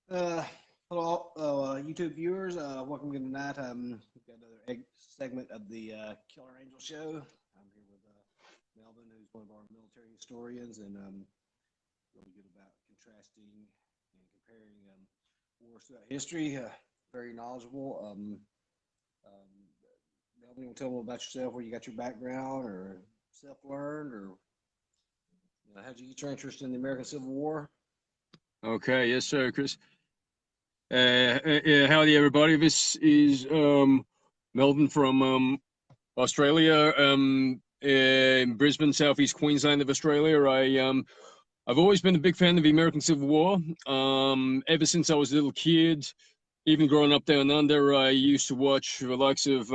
Uh, hello, YouTube viewers. Welcome again tonight. We've got another segment of the Killer Angel Show. I'm here with Melvin, who's one of our military historians, and really good about contrasting and comparing wars throughout history. Very knowledgeable. Melvin, you want to tell them about yourself, where you got your background, or self-learned, or how did you get your interest in the American Civil War? Okay, yes, sir, Chris. Howdy, everybody. This is Melvin from Australia, in Brisbane, southeast Queensland of Australia. I've always been a big fan of the American Civil War. Ever since I was a little kid, even growing up down under, I used to watch the likes of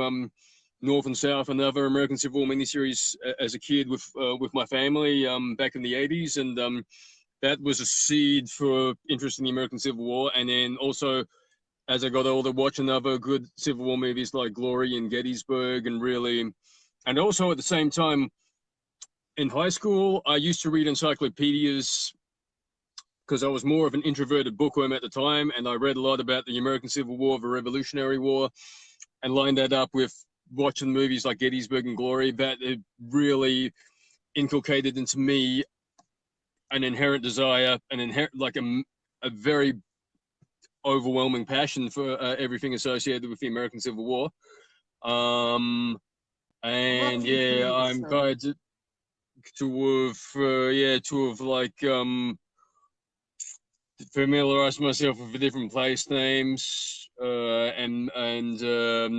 North and South and other American Civil War miniseries as a kid with my family back in the 80s, and that was a seed for interest in the American Civil War. And then also, as I got older, watching other good Civil War movies like Glory and Gettysburg, and also at the same time, in high school, I used to read encyclopedias because I was more of an introverted bookworm at the time, and I read a lot about the American Civil War, the Revolutionary War, and lined that up with watching movies like Gettysburg and Glory. That it really inculcated into me an inherent desire, a very overwhelming passion for everything associated with the American Civil War. Um, I'm and often yeah, curious. I'm glad to have familiarized myself with the different place names and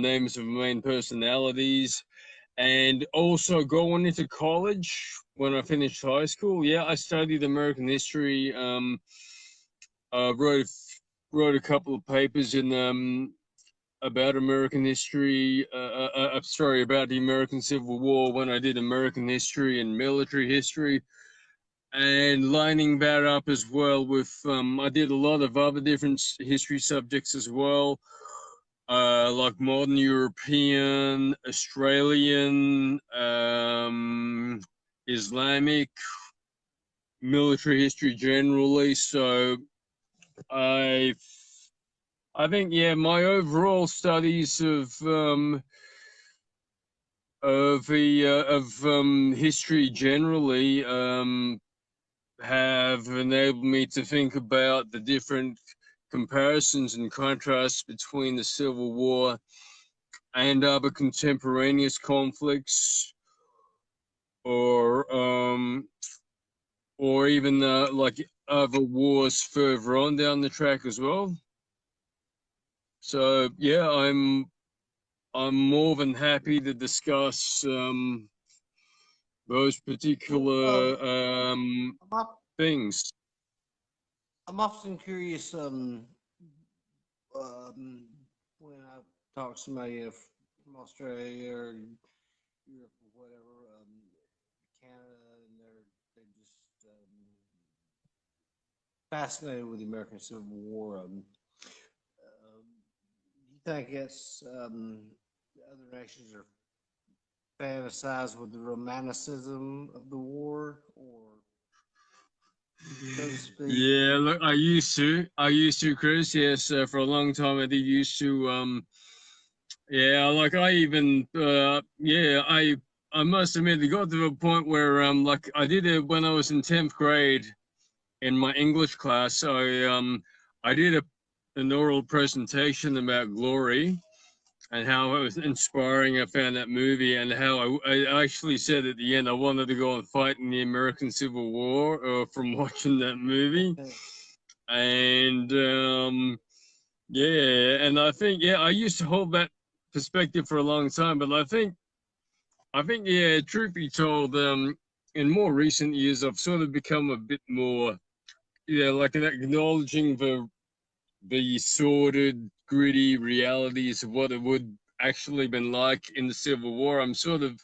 names of main personalities, and also going into college when I finished high school. Yeah, I studied American history. Uh, wrote wrote a couple of papers in about American history. Sorry, about the American Civil War when I did American history and military history, and lining that up as well with I did a lot of other different history subjects as well, like modern European, Australian, Islamic, military history generally. So I I think, yeah, my overall studies of history generally have enabled me to think about the different comparisons and contrasts between the Civil War and other contemporaneous conflicts, or even like other wars further on down the track as well. So yeah, I'm more than happy to discuss those Well, particular I'm, op- things. I'm often curious um, when I talk to somebody from Australia or Europe or whatever, Canada, and they're just fascinated with the American Civil War. Do you think it's the other nations are fantasize with the romanticism of the war, or so to speak? Yeah, look, I used to, Chris. Yes, for a long time I did used to. Yeah, like I even, yeah, I must admit, it got to a point where, like I did it when I was in 10th grade in my English class. I did an oral presentation about Glory and how it was inspiring. I found that movie, and how I actually said at the end I wanted to go and fight in the American Civil War from watching that movie. And yeah, and I think, yeah, I used to hold that perspective for a long time, but I think, yeah, truth be told, in more recent years I've sort of become a bit more, yeah, like acknowledging the sordid, gritty realities of what it would actually been like in the Civil War. I'm sort of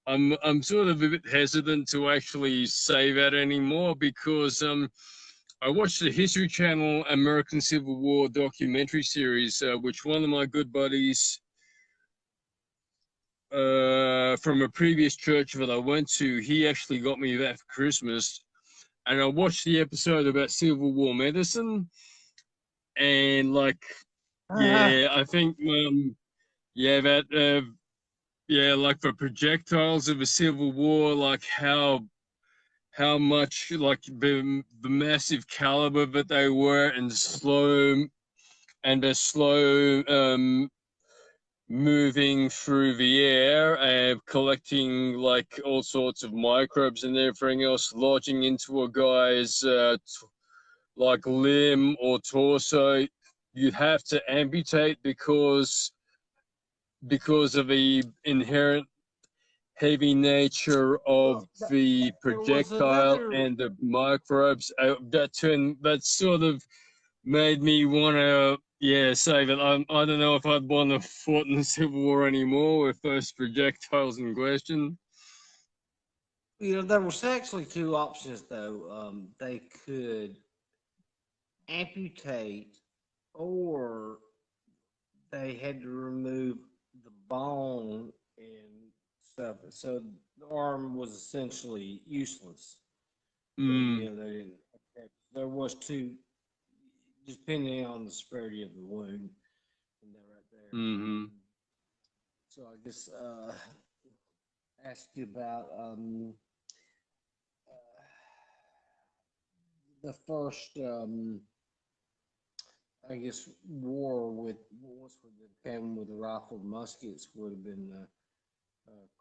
a bit hesitant to actually say that anymore, because I watched the History Channel American Civil War documentary series, which one of my good buddies from a previous church that I went to, he actually got me that for Christmas. And I watched the episode about Civil War medicine, and like, Uh, yeah, I think yeah, that yeah, like the projectiles of a civil war, like how much like the massive caliber that they were, and the slow moving through the air and collecting like all sorts of microbes and everything else, lodging into a guy's like limb or torso. You have to amputate because of the inherent heavy nature of well, the there was projectile another. and the microbes. That sort of made me want to, yeah, say that I don't know if I'd want to fought in the Civil War anymore with those projectiles in question. There was actually two options though. They could amputate, or they had to remove the bone and stuff. So the arm was essentially useless. Mm, They didn't. There was two, depending on the severity of the wound, and they're right there. mm-hmm, So I guess ask you about the first, I guess, war with once we came with the rifled muskets would have been the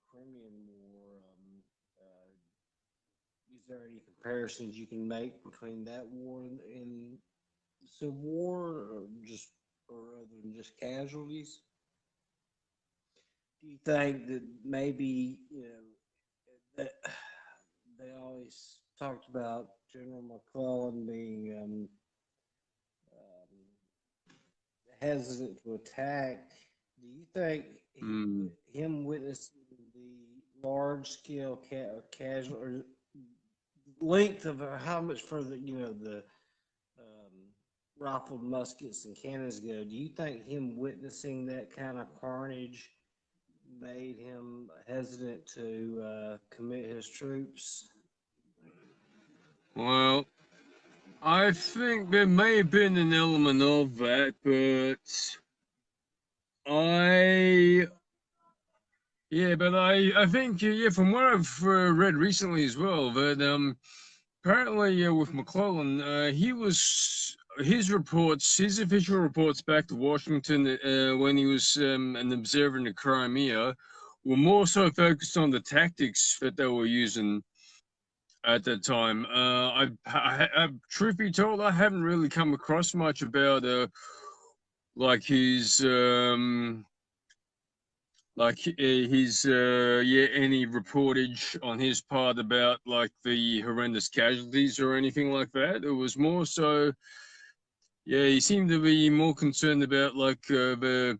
Crimean War. Is there any comparisons you can make between that war and the Civil War, or other than just casualties? Do you think that maybe that they always talked about General McClellan being hesitant to attack? Do you think mm. him witnessing the large scale casual or length of how much further the um, rifled muskets and cannons go? Do you think him witnessing that kind of carnage made him hesitant to commit his troops? Well, I think there may have been an element of that, but I, I think, yeah, from what I've read recently as well, that apparently, with McClellan, his official reports back to Washington when he was an observer in the Crimea, were more so focused on the tactics that they were using at that time. Truth be told, I haven't really come across much about like his yeah, any reportage on his part about like the horrendous casualties or anything like that. It was more so, yeah, he seemed to be more concerned about like the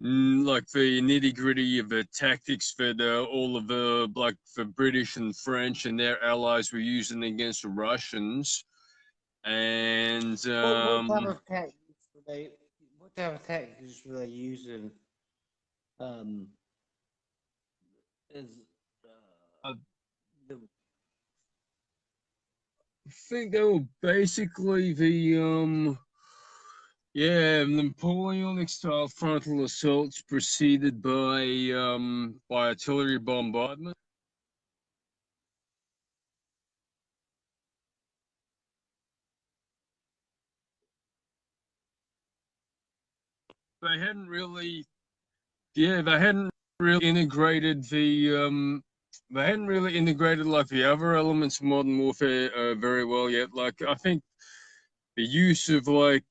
nitty gritty of the tactics that all of the British and French and their allies were using against the Russians. And What type of tactics were they? What type of tactics were they using? Um, is I the think they were basically the yeah, Napoleonic style frontal assaults preceded by artillery bombardment. They hadn't really, yeah, they hadn't really integrated they hadn't really integrated like the other elements of modern warfare very well yet. Like I think the use of like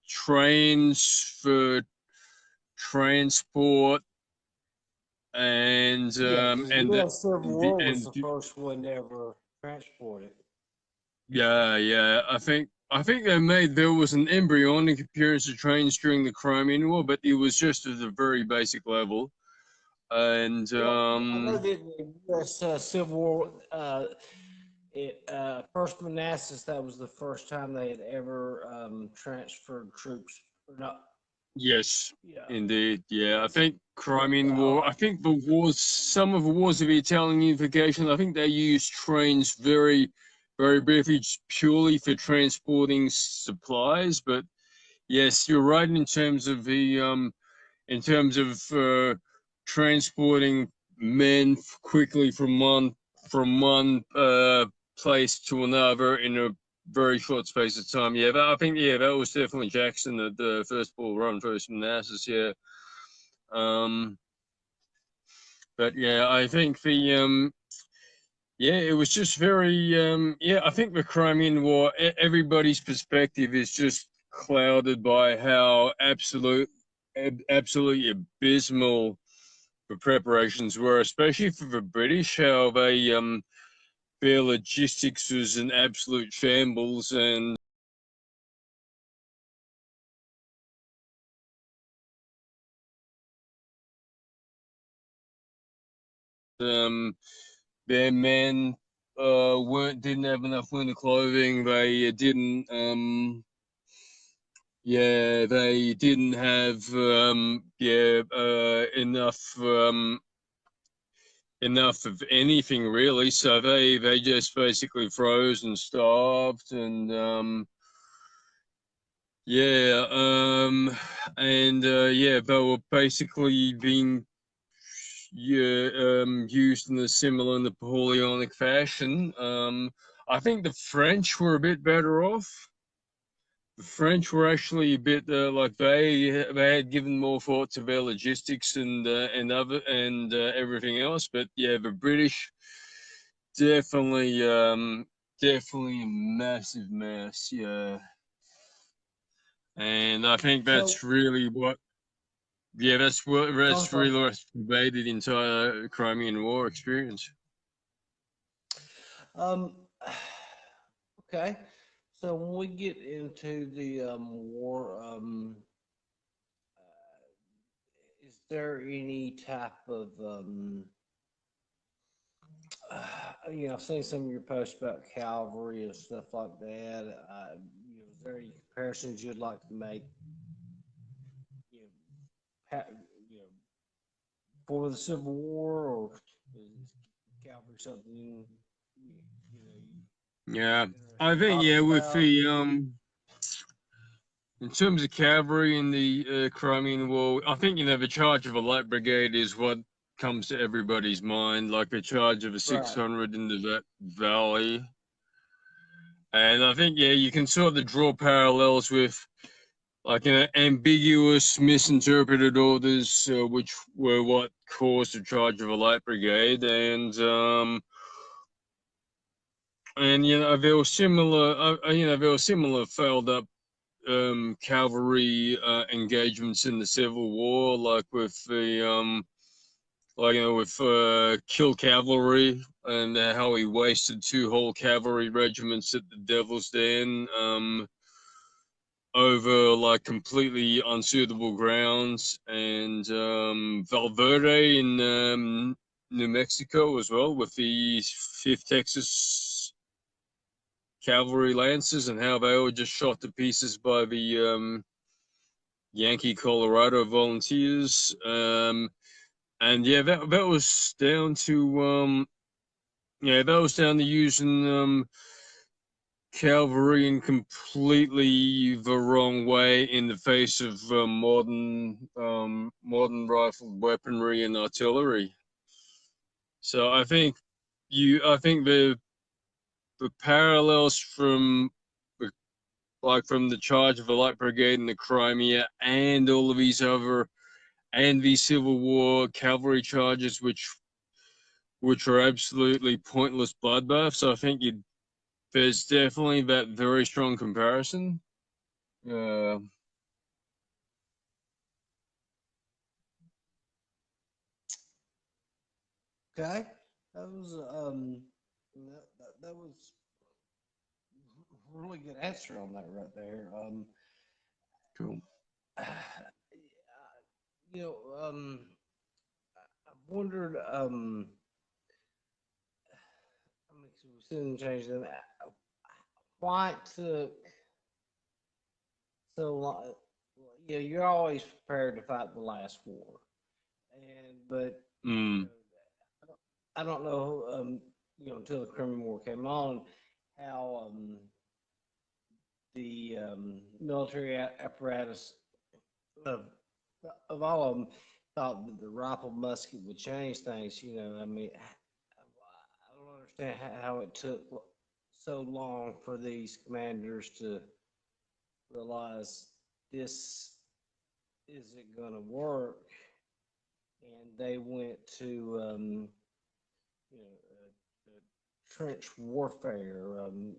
trains for transport Yeah, because the U.S. Civil the War was and the first one to ever transport it. yeah, yeah. I think there was an embryonic appearance of trains during the Crimean War, but it was just at a very basic level. And Well, I know that the U.S. Civil War, first Manassas, that was the first time they had ever transferred troops. Or not, yes, yeah. indeed, yeah. I think But Crimean War. I think some of the wars of the Italian unification. I think they used trains very, very briefly, purely for transporting supplies. But yes, you're right in terms of in terms of transporting men quickly from one place to another in a very short space of time. Yeah, I think that was definitely Jackson, the first Bull Run, first Manassas. Yeah. Um, but yeah, I think yeah, it was just very yeah. I think the Crimean War, everybody's perspective is just clouded by how absolutely abysmal the preparations were, especially for the British. How their logistics was an absolute shambles, and um, their men didn't have enough winter clothing. They didn't yeah, they didn't have enough of anything really. So they just basically froze and starved, and yeah, yeah, they were basically being used in a similar Napoleonic fashion. I think the French were a bit better off. The French were actually a bit like they had given more thought to their logistics and everything else, but yeah, the British definitely definitely a massive mess, yeah. And I think So, that's really what yeah oh, that's sorry. really what pervaded the entire Crimean War experience. Um, okay. So when we get into the war, is there any type of I've seen some of your posts about cavalry and stuff like that. Is there any comparisons you'd like to make? You know, you know, for the Civil War, or is cavalry something Yeah, interested I in think yeah talking with about? the in terms of cavalry in the Crimean War, I think the charge of a light brigade is what comes to everybody's mind, like the charge of a Right. 600 in the valley. And I think yeah, you can sort of draw parallels with like ambiguous, misinterpreted orders, which were what caused the charge of a light brigade, and there were similar, there were similar failed up cavalry engagements in the Civil War, like with the with Kill Cavalry and how he wasted two whole cavalry regiments at the Devil's Den over like completely unsuitable grounds, and Valverde in New Mexico as well with the Fifth Texas Cavalry Lancers, and how they were just shot to pieces by the Yankee Colorado Volunteers. And yeah, that was down to that was down to using cavalry in completely the wrong way in the face of modern rifled weaponry and artillery. So I think the parallels from from the charge of the Light Brigade in the Crimea and all of these other and these Civil War cavalry charges, which are absolutely pointless bloodbaths. I think there's definitely that very strong comparison. Uh, Okay. That was that was a really good answer on that right there. cool. You know, I wondered. I mean, 'cause we soon change them. Why it took so long? Yeah, you're always prepared to fight the last war, but you Mm, know, I don't know. Until the Crimean War came on, how the military apparatus of all of them thought that the rifle musket would change things. I mean, I don't understand how it took so long for these commanders to realize this isn't going to work, and they went to trench warfare. And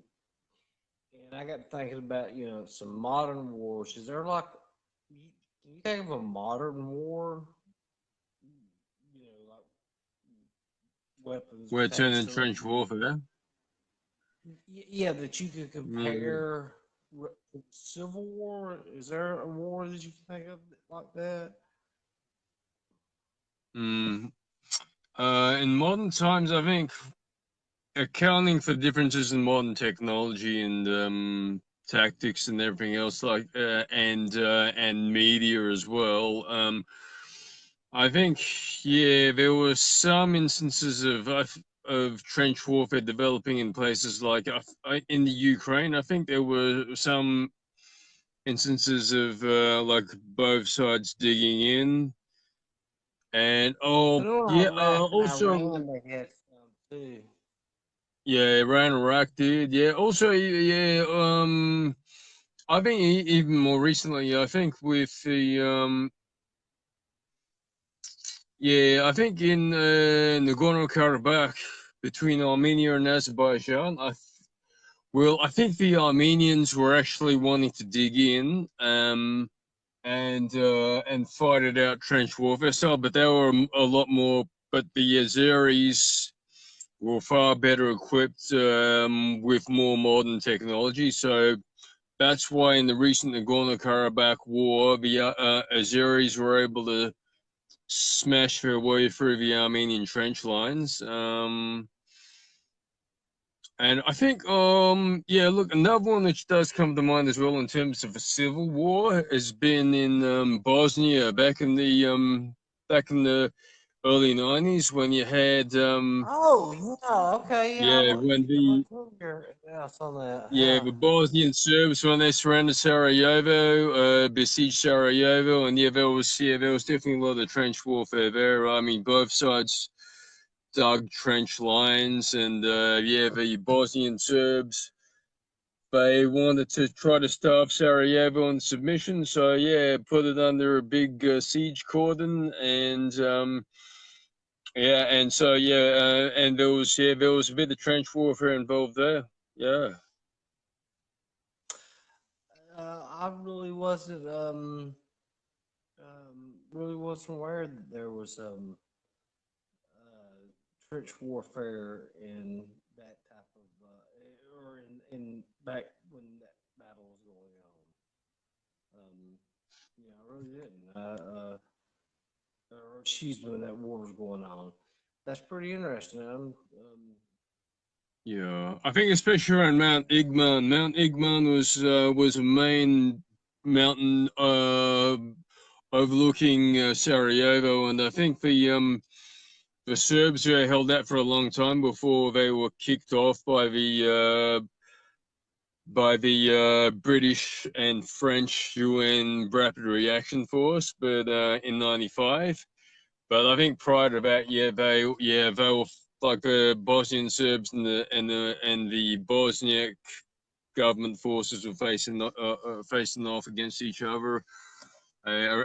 I got thinking about some modern wars. Is there like can you think of a modern war? Like weapons or We're tanks turning or trench warfare. yeah, that you could Mm, compare Civil War. Is there a war that you can think of like that? mm. In modern times, I think accounting for differences in modern technology and tactics and everything else, like and media as well. I think, yeah, there were some instances of trench warfare developing in places like in the Ukraine. I think there were some instances of like both sides digging in, and I know yeah, in also Iran they had some too. yeah, Iran, Iraq did, yeah. Also, yeah, I think even more recently, I think with the yeah, I think in Nagorno-Karabakh between Armenia and Azerbaijan, I think the Armenians were actually wanting to dig in, and fight it out trench warfare style, but they were a lot more. But the Azeris were far better equipped with more modern technology. So that's why in the recent Nagorno-Karabakh war, the Azeris were able to smash their way through the Armenian trench lines. And I think, yeah, look, another one which does come to mind as well in terms of a civil war has been in Bosnia back in the early 90s when you had, Oh yeah, okay, yeah. yeah, when I'm the looking here. Yeah, I saw that. yeah, Yeah. the Bosnian Serbs when they surrounded Sarajevo, besieged Sarajevo, and there was definitely a lot of trench warfare there. I mean, both sides dug trench lines, and yeah, the Bosnian Serbs they wanted to try to starve Sarajevo in submission, so yeah, put it under a big siege cordon, and yeah, and so yeah, and there was a bit of trench warfare involved there. Yeah. I really wasn't aware that there was trench warfare in that type of or in back when that battle was going on. Yeah, I really didn't. Or excuse me, when that war was going on. That's pretty interesting. Yeah, I think especially around Mount Igman. Mount Igman was a main mountain overlooking Sarajevo, and I think the Serbs held that for a long time before they were kicked off by the British and French UN Rapid Reaction Force, but in '95. But I think prior to that, they were like the Bosnian Serbs and the Bosniak government forces were facing off against each other,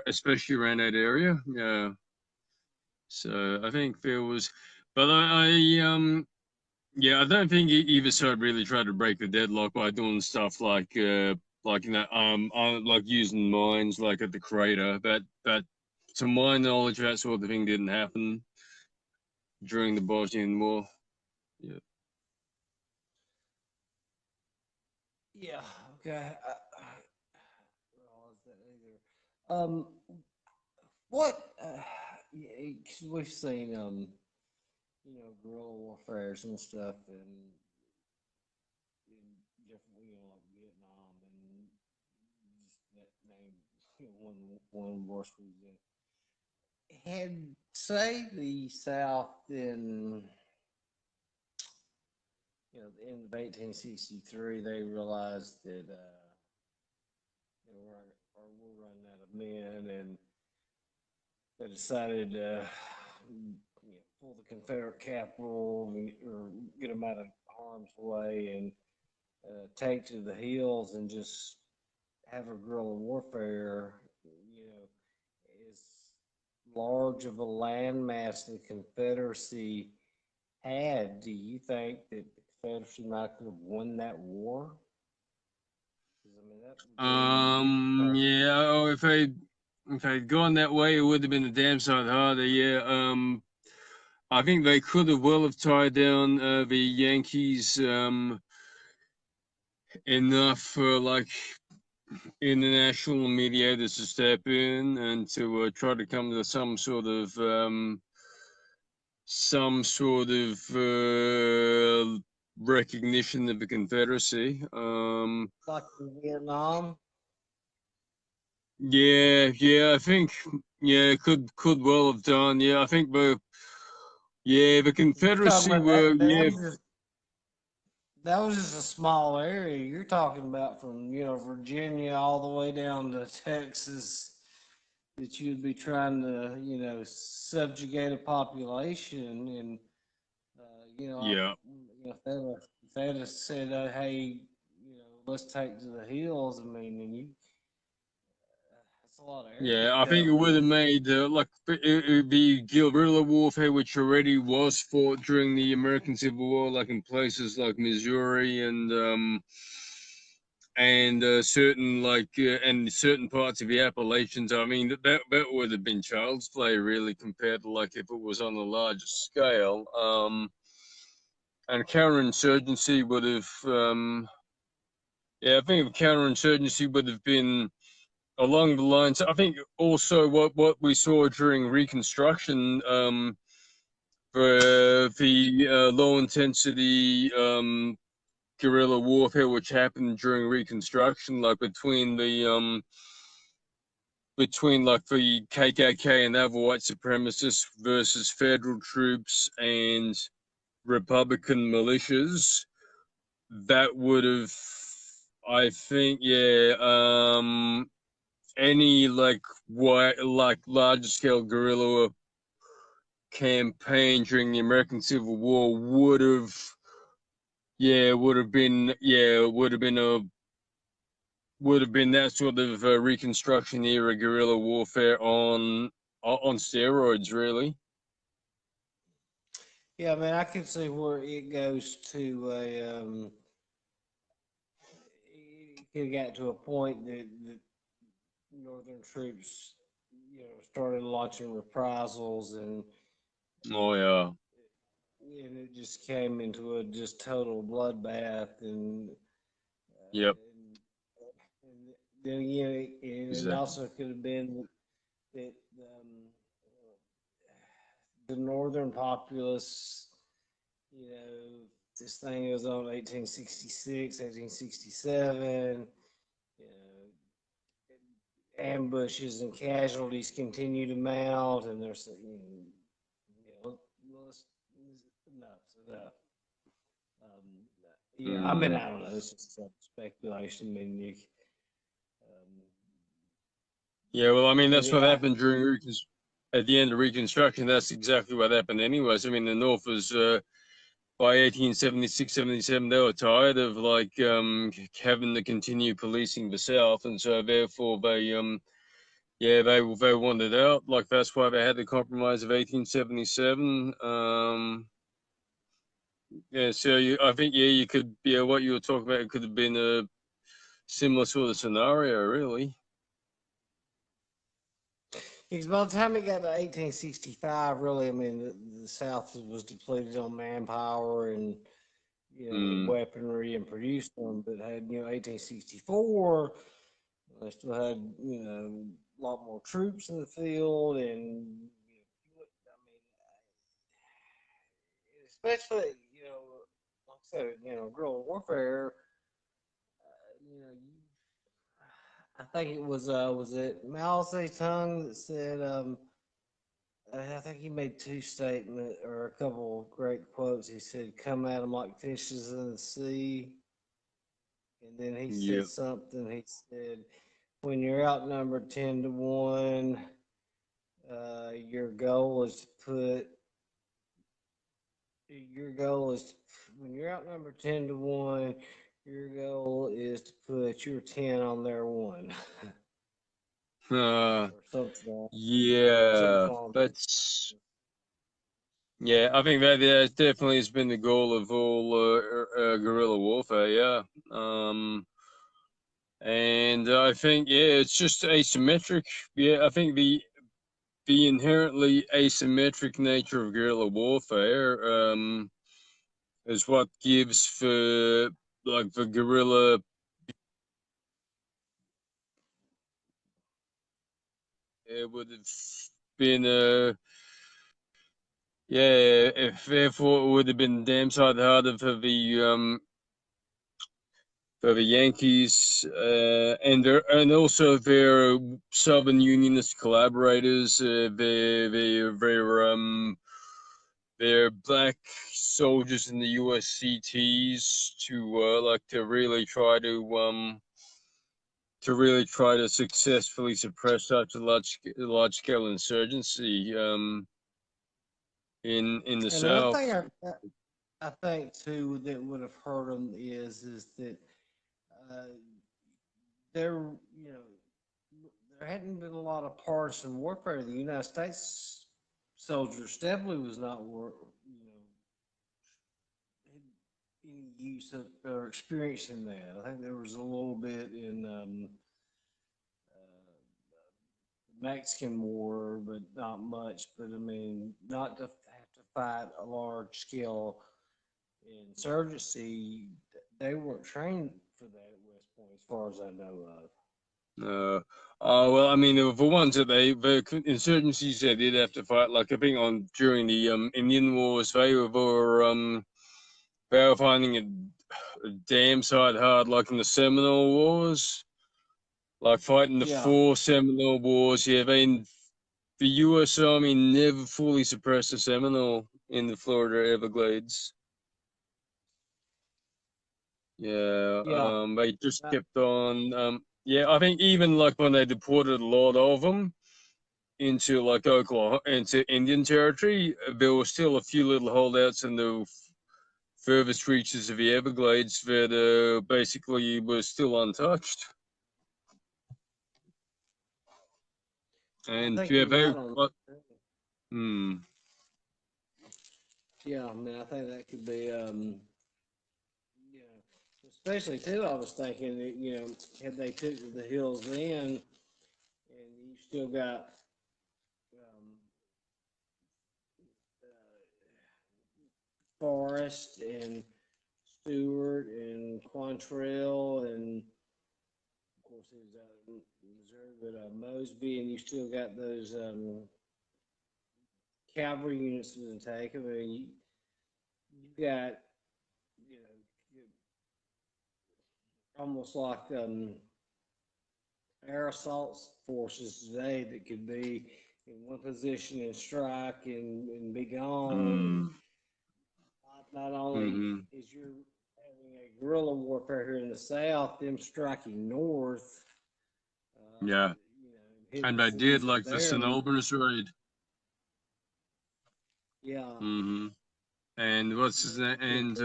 especially around that area. Yeah. So I think there was, but yeah, I don't think either side really tried to break the deadlock by doing stuff like like using mines like at the crater. That to my knowledge, that sort of thing didn't happen during the Bosnian War. Yeah. Yeah. Okay. Realize that either. What? Yeah, 'cause we've seen guerrilla warfares and stuff, in different, like Vietnam and just that name, one worse region. Had say the South in in of 1863, they realized that we're running out of men, and they decided to pull the Confederate capital or get them out of harm's way and take to the hills and just have a guerrilla warfare. As large of a landmass the Confederacy had, do you think that the Confederacy might could have won that war? 'Cause, I mean, that would be Yeah. Oh, if I'd gone that way, it would have been a damn sight harder. Yeah. I think they could have well have tied down the Yankees enough for like international mediators to step in and to try to come to some sort of recognition of the Confederacy. like in Vietnam. Yeah, I think yeah, could well have done. Yeah, I think the You're talking Confederacy about that. were yeah. That was just a small area. You're talking about from Virginia all the way down to Texas. That you'd be trying to subjugate a population, and Yeah. if they had said, hey, let's take to the hills. I mean, and that's a lot of area Yeah, to I think it cover. would have made the guerrilla warfare, which already was fought during the American Civil War, like in places like Missouri and certain parts of the Appalachians. I mean that would have been child's play, really, compared to like if it was on a larger scale. And counterinsurgency would have, yeah, I think counterinsurgency would have been along the lines. I think also what we saw during Reconstruction, for the low intensity guerrilla warfare, which happened during Reconstruction, like between like the KKK and other white supremacists versus federal troops and Republican militias, that would have, I think, yeah, any like large scale guerrilla campaign during the American Civil War would have been that sort of Reconstruction era guerrilla warfare on steroids, really. Yeah, I mean, I can see where it goes to a. It could have got to a point that Northern troops, started launching reprisals, Oh yeah. and it just came into a just total bloodbath, Yep. and then and it Exactly. also could have been that the Northern populace, you know, this thing goes on 1866, 1867. You know, ambushes and casualties continue to mount, and there's enough. Um, I mean, Mm. I don't know. It's just speculation. I mean, um, Yeah, well, I mean, but that's what yeah, happened at the end of Reconstruction. That's exactly what happened anyways. I mean, the North was, by 1876, 77, they were tired of like having to continue policing the South, and so therefore they wanted out. Like that's why they had the Compromise of 1877. Yeah, so I think you could, yeah, what you were talking about could have been a similar sort of scenario, really. because by the time it got to 1865, really, I mean, the South was depleted on manpower and Mm. weaponry and produced them, but had 1864, they still had a lot more troops in the field, and I mean, especially like I said, guerrilla warfare. I think it was it Mao Zedong that said I think he made two statements or a couple great quotes. He said, "Come at them like fishes in the sea," and then he said Yeah. something. He said, "When you're outnumbered 10-1, your goal is to put your goal is to, when you're outnumbered 10-1, your goal is to put your 10 on their one." Uh, or something, something yeah, along those that's yeah. I think that definitely has been the goal of all guerrilla warfare. Yeah. And I think it's just asymmetric. Yeah, I think the inherently asymmetric nature of guerrilla warfare is what gives for like the guerrilla. It would have been yeah, if therefore it would have been damn sight harder for the Yankees and also their Southern Unionist collaborators, their black soldiers in the USCTs to really try to successfully suppress such a large scale insurgency in the Another South. thing I think too that would have hurt them is that uh, there you know there hadn't been a lot of partisan warfare. The United States soldiers definitely was not any use of or experience in that. I think there was a little bit in Mexican War, but not much. But I mean, not to have to fight a large scale insurgency, they weren't trained for that at West Point, as far as I know of. Uh, well, I mean, the ones that the insurgencies they did have to fight, like I think on during the Indian Wars, they were finding it a damn sight hard, like in the Seminole Wars, like fighting the Yeah, four Seminole Wars. Yeah, the U.S. Army never fully suppressed the Seminole in the Florida Everglades. Yeah, yeah, they just uh, kept on. Yeah, I think even like when they deported a lot of them into like Oklahoma, into Indian Territory, there were still a few little holdouts in the furthest reaches of the Everglades that basically were still untouched. I And think yeah, you're they, right on but, that. hmm, Yeah, I mean, I think that could be, you know, especially too. I was thinking that had they took to the hills then, and you still got um, Forrest and Stewart and Quantrill, and of course he was out in Missouri, but Mosby, and you still got those cavalry units to take. I mean, you got you know almost like air assault forces today that could be in one position and strike and be gone. And hmm, not only hmm, is you're having a guerrilla warfare here in the South, them striking north, yeah, hitting and they did cities up like the there. St. Albans raid. Yeah, Hmm. And what's his name? that could And be.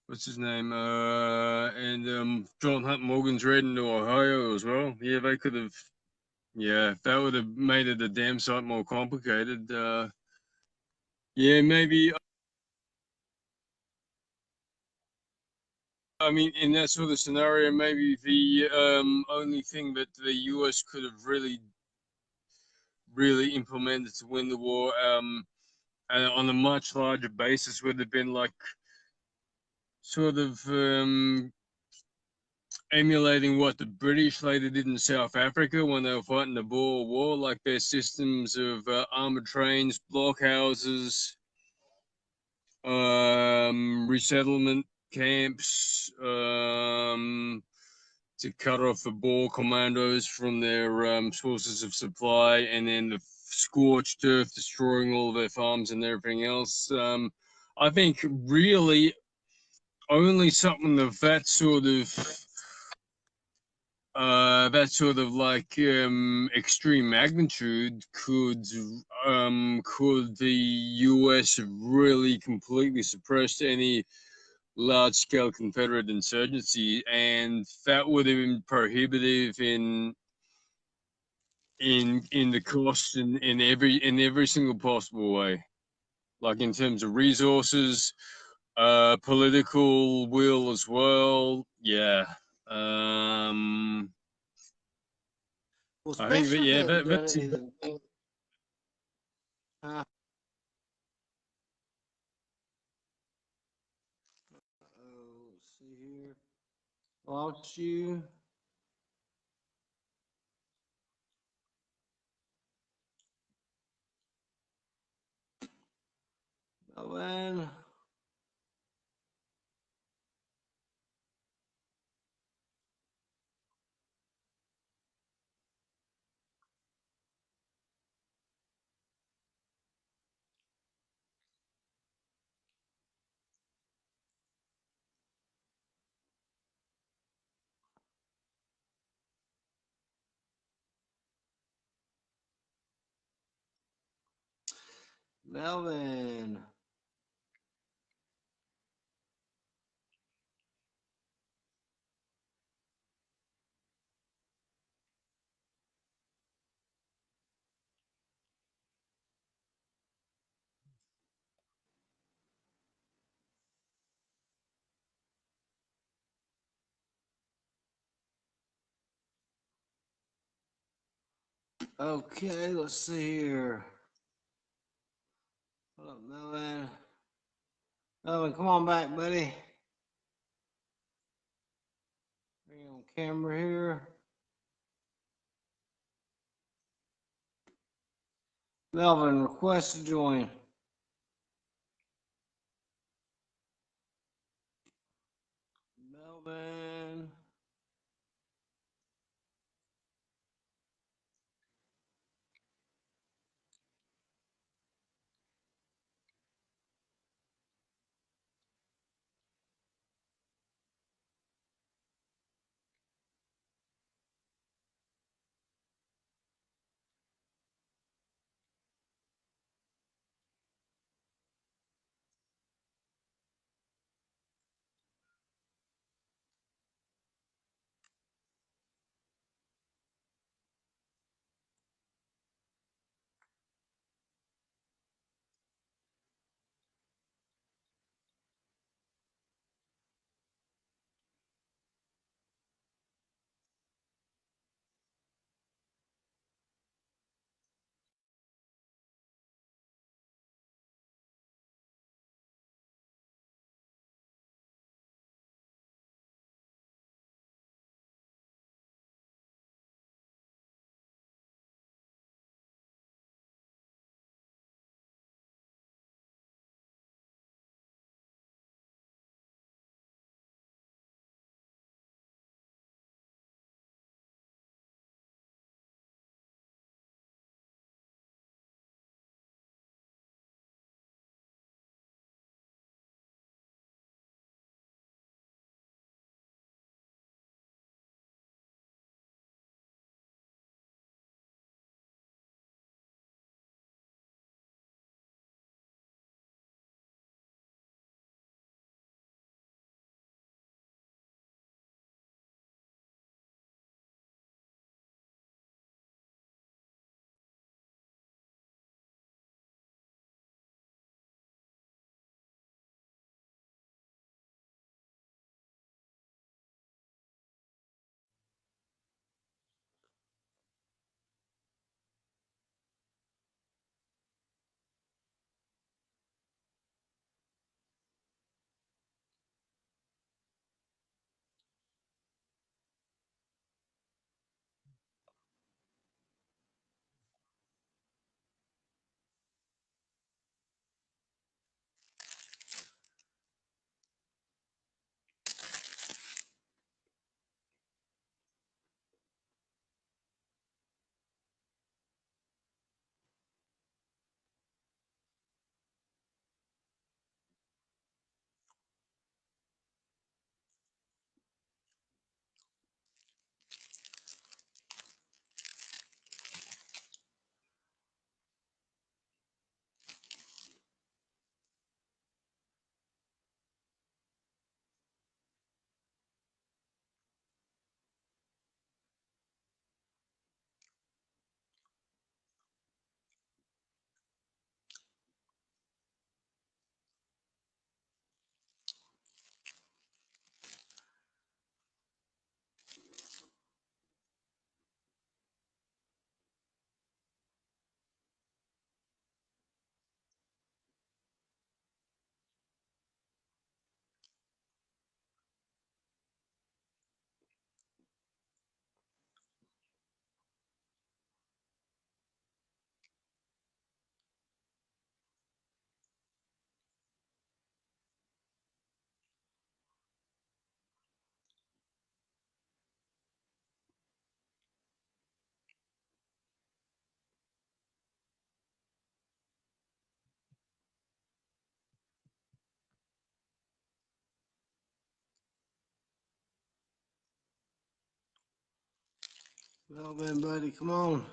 what's his name? And John Hunt Morgan's raid into Ohio as well. Yeah, they could have. Yeah, that would have made it a damn sight more complicated. Yeah, maybe. I mean, in that sort of scenario, maybe the only thing that the US could have really implemented to win the war, on a much larger basis, would have been like sort of emulating what the British later did in South Africa when they were fighting the Boer War, like their systems of armored trains, blockhouses, resettlement camps, to cut off the Boer commandos from their sources of supply, and then the scorched earth destroying all their farms and everything else. I think really only something of that sort of like extreme magnitude could the US have really completely suppressed any large scale Confederate insurgency, and that would have been prohibitive in the cost in every single possible way, like in terms of resources, political will as well. Yeah. Well, I think that especially if they yeah, had done that's anything. Uh, let's see here. Lost you. Melvin. Melvin. Okay, let's see here. Hold up, Melvin. Melvin, come on back, buddy. Bring you on camera here. Melvin, request to join. Melvin. Melvin, buddy, come on.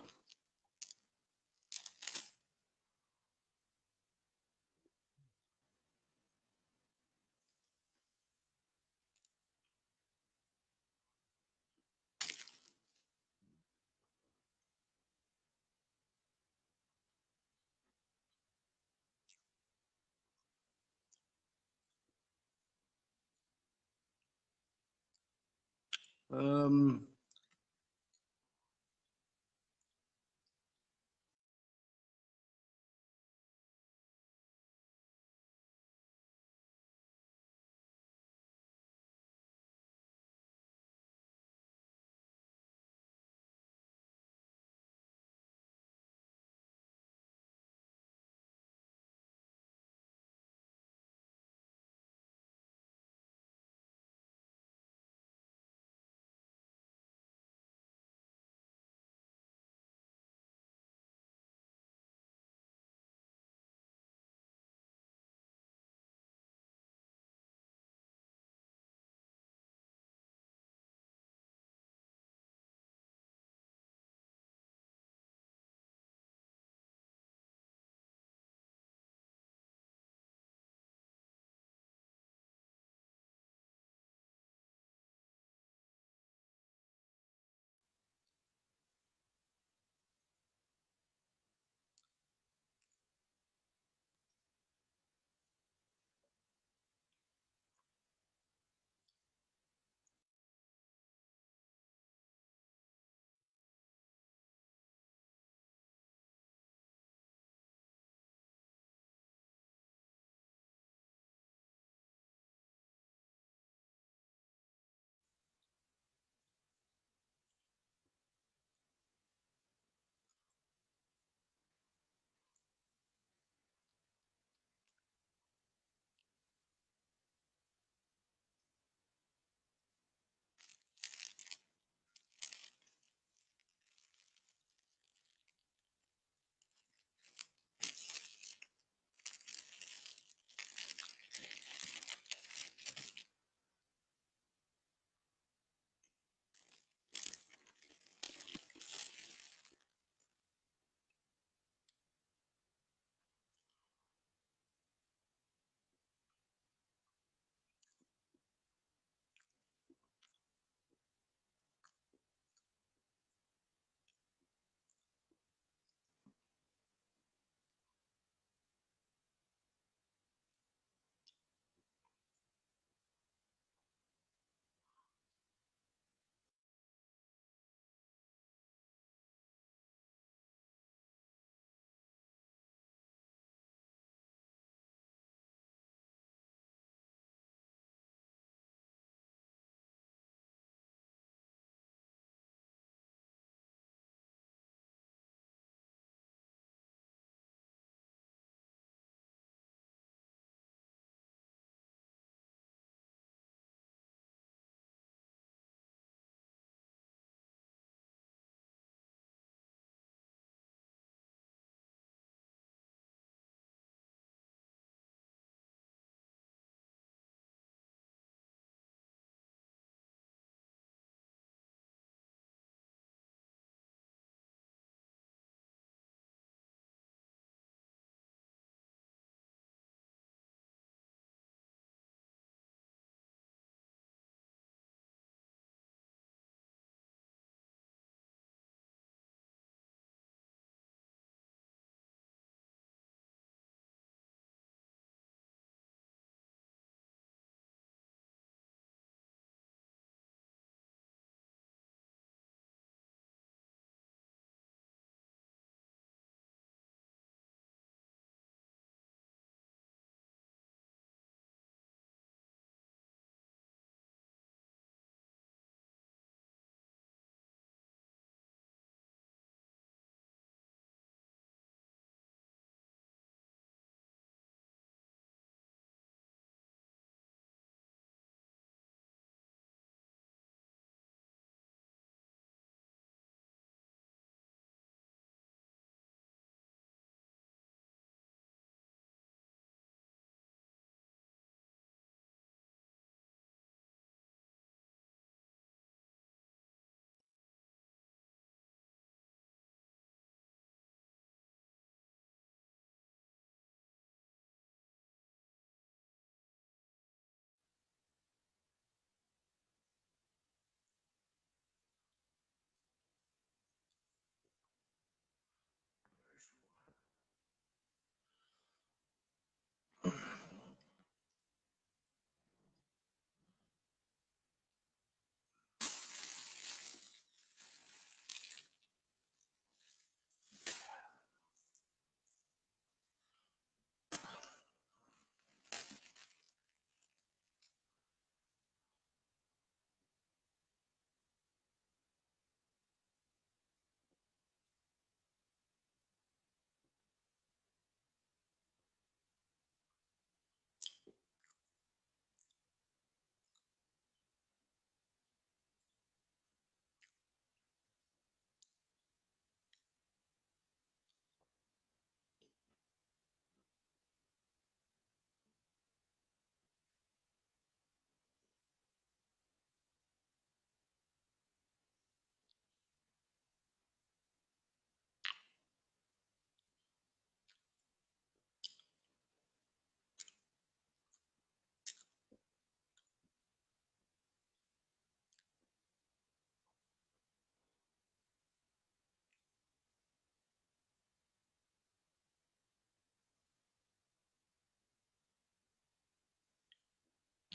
Um,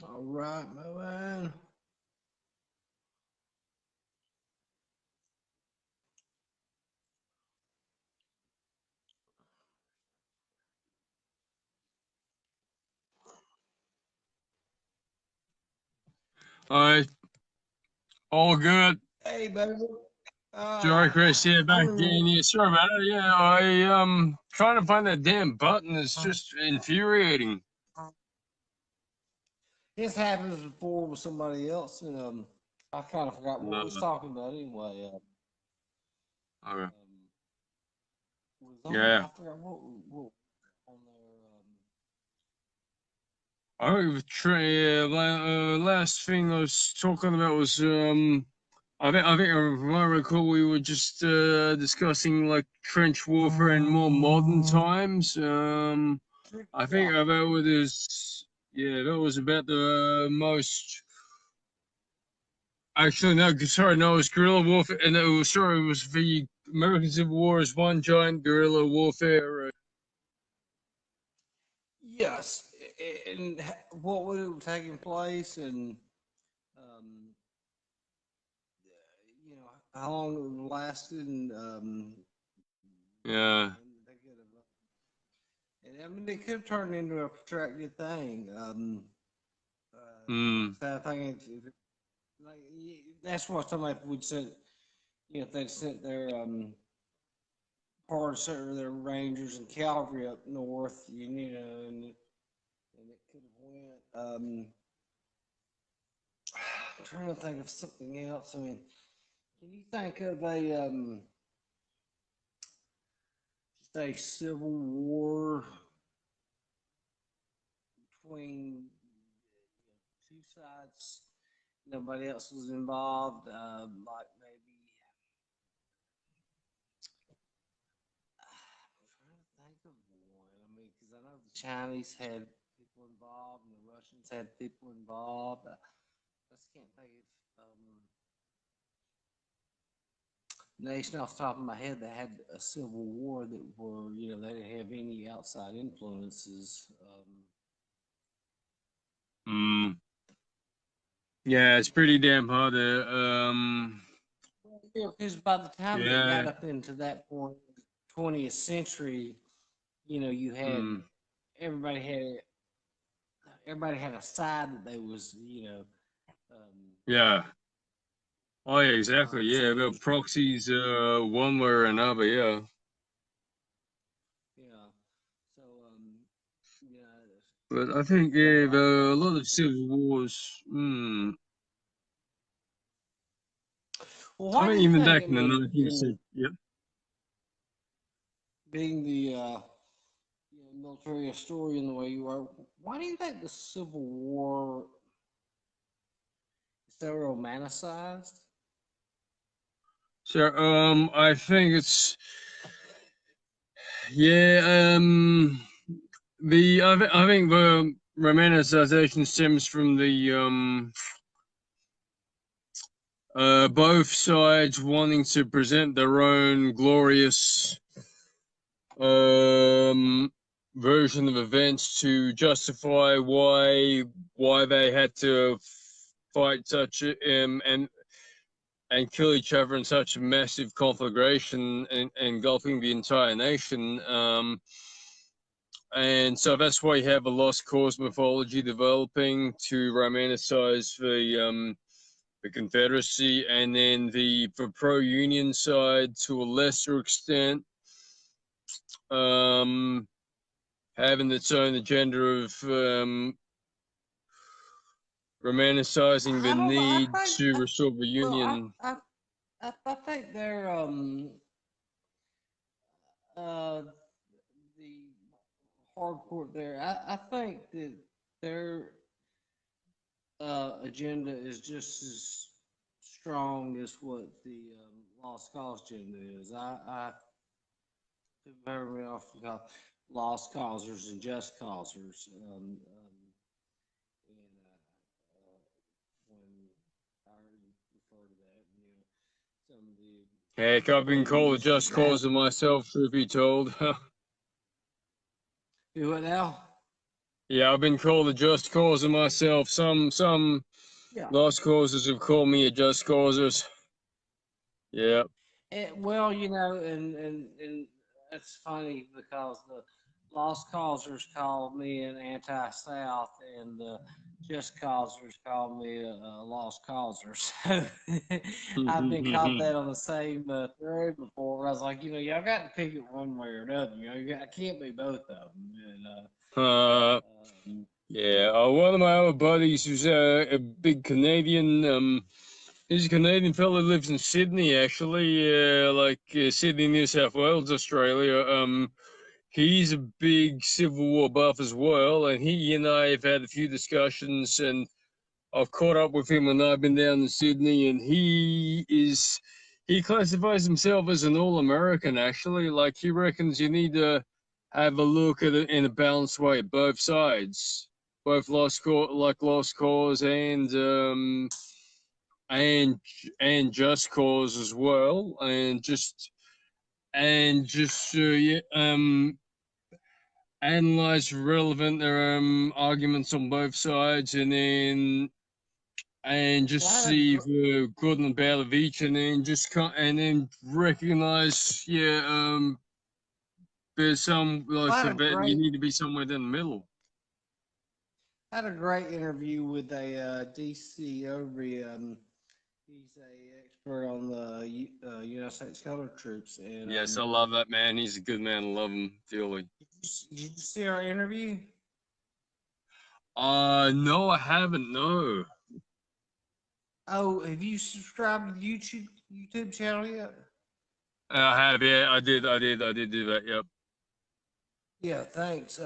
All right, my man. All right, all good. Hey, baby. Sorry, Chris. Yeah, I back remember again. Yeah, sorry about it. Yeah, I trying to find that damn button is just infuriating. this happens before with somebody else, and I kind of forgot what we was Uh, talking about anyway. okay. Was on. Yeah. I forgot what on there. Last thing I was talking about was I think if I recall we were just discussing like trench warfare in more modern times. I think Yeah. that was yeah, that was about the most. Actually, no, sorry, no, it was guerrilla warfare, and it was sorry, it was the American Civil War is one giant guerrilla warfare. Yes, and what was taking place, and um, you know how long it lasted, and Yeah. they could have, and I mean it could have turned into a protracted thing. Mm. So I think like that's what somebody would say. You know, if they sent their parts or their rangers and cavalry up north, you know, and it could have went. I'm trying to think of something else. I mean, can you think of a just a civil war between two sides? Nobody else was involved. Like maybe I'm trying to think of one. I mean, because I know the Chinese had people involved and the Russians had people involved. I just can't think of nation off the top of my head that had a civil war that were, you know, they didn't have any outside influences. Mm. Yeah, it's pretty damn hard to Yeah, because by the time it got yeah. up into that point, 20th century, you know, you had Mm. everybody had everybody had a side that they was, you know, um, Yeah. Oh yeah, exactly. so Yeah, about proxies one way or another, yeah. yeah, so yeah, But I think so yeah, I a lot of civil wars. well, I why do think you even think? back I in the mean, 19th century. Yep. being the you know, military historian the way you are, why do you think the Civil War is so romanticized? So I think it's yeah I think the romanticization stems from the both sides wanting to present their own glorious um, version of events to justify why they had to fight such and kill each other in such a massive conflagration engulfing the entire nation. And so that's why you have a lost cause mythology developing to romanticize the Confederacy, and then the pro-union side to a lesser extent, um, having its own agenda of romanticizing the I don't know. need to restore the Well, union. I think they're uh the hardcore there. I think that their agenda is just as strong as what the lost cause agenda is. I very often call lost causers and just causers. And when I refer to that, you know, some of the Heck, I've been called a things that just happen. cause of myself, truth be told. Do it now. Yeah, I've been called a just causer myself. Some Yeah. lost causes have called me a just causers. Yeah. Well, and it's funny because the lost causers called me an anti-South, and the just causers called me a lost causer. So I've been called that on the same thread before. I was like, y'all got to pick it one way or another. I can't be both of them. uh, Um, yeah. One of my other buddies who's a big Canadian. He's a Canadian fellow who lives in Sydney, actually, Sydney, New South Wales, Australia. He's a big Civil War buff as well, and he and I have had a few discussions, and I've caught up with him when I've been down in Sydney, and he classifies himself as an all-American, actually. Like, he reckons you need to have a look at it in a balanced way, both sides, both lost cause and and just cause as well, and just yeah, analyze relevant arguments on both sides, and just well, see the good and bad of each, and then and then recognize, there's some like I the had a bet you great need to be somewhere in the middle. I had a great interview with a DC Overy. He's a expert on the United States Color Troops, and Yes, I love that man. He's a good man. I love him dearly. did you see our interview? No, I haven't. No, Oh, have you subscribed to the YouTube channel yet? I have. Yeah, I did do that. Yep. Yeah, thanks. We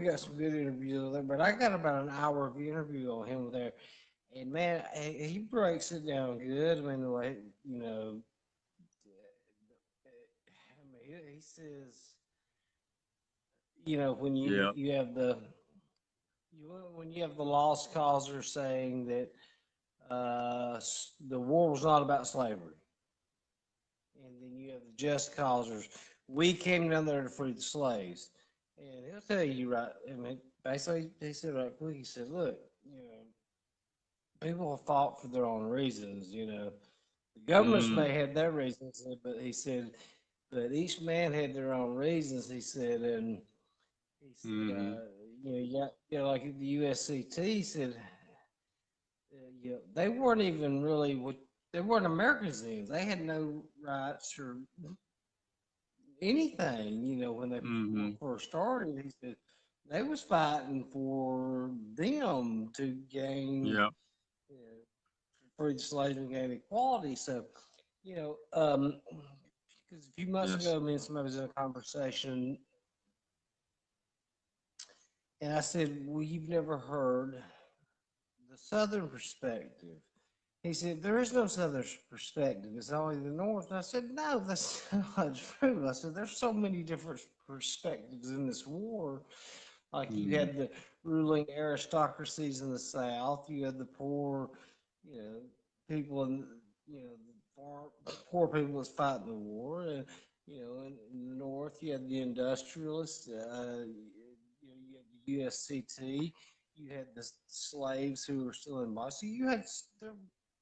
got some good interviews there, but I got about an hour of interview on him there, and man, he breaks it down good. I mean, the way he says, when Yeah. you have when you have the lost causer saying that the war was not about slavery, and then you have the just causers. We came down there to free the slaves, and he'll tell you right. I mean, basically, he said right quick. He said, "Look, people fought for their own reasons. The governments Mm. may have their reasons, but he said, but each man had their own reasons." He said, and he said, Mm-hmm. like the USCT, he said, they weren't even really they weren't Americans then. They had no rights or anything. When they were Mm-hmm. first started, he said they was fighting for them to gain Yeah. freed slaves and gain equality. So, because a few months Yes. ago, me and somebody was in a conversation, and I said, "Well, you've never heard the Southern perspective." He said, "There is no Southern perspective. It's only the North." And I said, "No, that's not true." I said, "There's so many different perspectives in this war. Like you Mm-hmm. had the ruling aristocracies in the South, you had the poor, you know, people in, the poor people was fighting the war, and in the North, you had the industrialists. You had the USCT. You had the slaves who were still in bondage. So you had there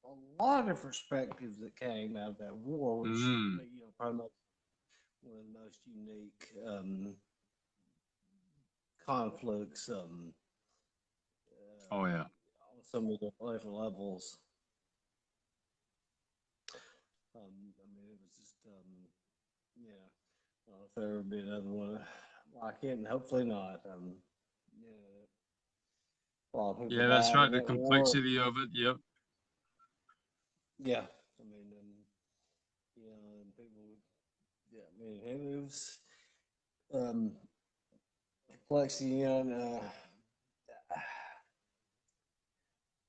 a lot of different perspectives that came out of that war, which Mm. probably one of the most unique conflicts Oh yeah. on some of the different levels. I mean, it was just, yeah. I don't know if there ever be another one like it, and hopefully not. Yeah, a lot of people Yeah, that's died right. in The that war. complexity of it. Yep. Yeah, I mean, and people, yeah, I mean, it was um, complexity, and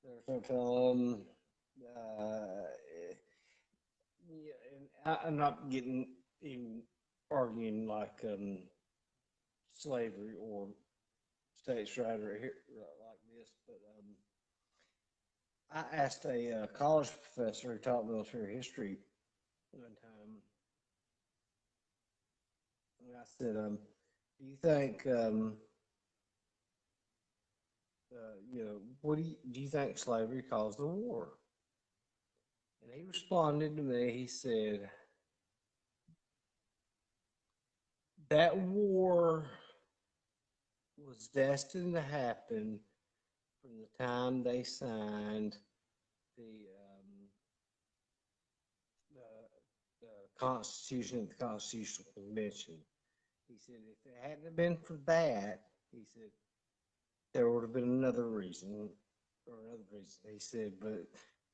there's no telling. Uh, yeah, and I'm not getting even arguing like slavery or states' right or here like this, but I asked a college professor who taught military history one time, and I said, Do you think, what do you think slavery caused the war? And he responded to me. He said that war was destined to happen from the time they signed the Constitution at the Constitutional Convention. He said if it hadn't been for that, he said there would have been another reason, or another reason. He said, but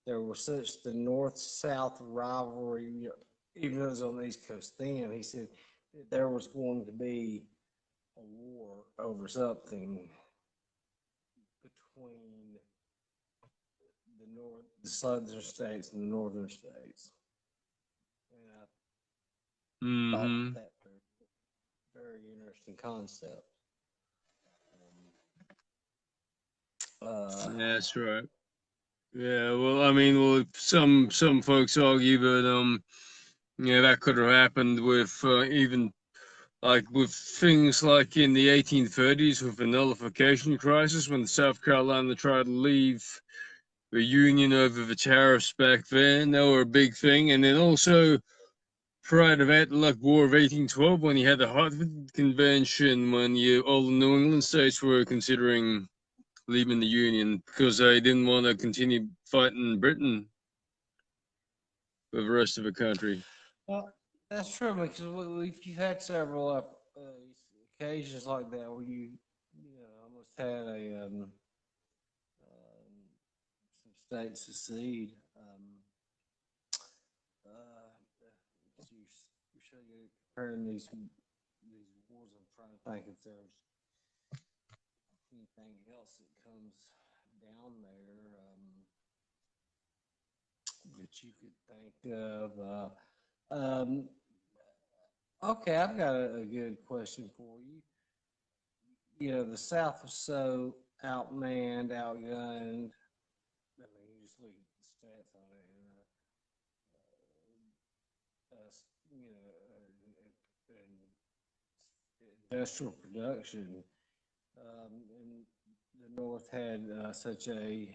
there was such the North-South rivalry, even though it was on the East Coast then. He said that there was going to be a war over something between the southern states and the northern states. And I thought Mm-hmm. that very interesting concept. That's right. Yeah, well, I mean, well, some folks argue that yeah, that could have happened with even like with things like in the 1830s with the nullification crisis when South Carolina tried to leave the Union over the tariffs back then. They were a big thing, and then also prior to that, like War of 1812, when you had the Hartford Convention, when all the New England states were considering leaving the Union because they didn't want to continue fighting Britain for the rest of the country. well, that's true because you've had several occasions like that where almost had some states secede. You should get comparing these wars. I'm trying to think if there's anything else that comes down there that you could think of. Okay, I've got a good question for you. The South was so outmanned, outgunned. I mean, you just look at the stats on it, industrial production. And the North had such a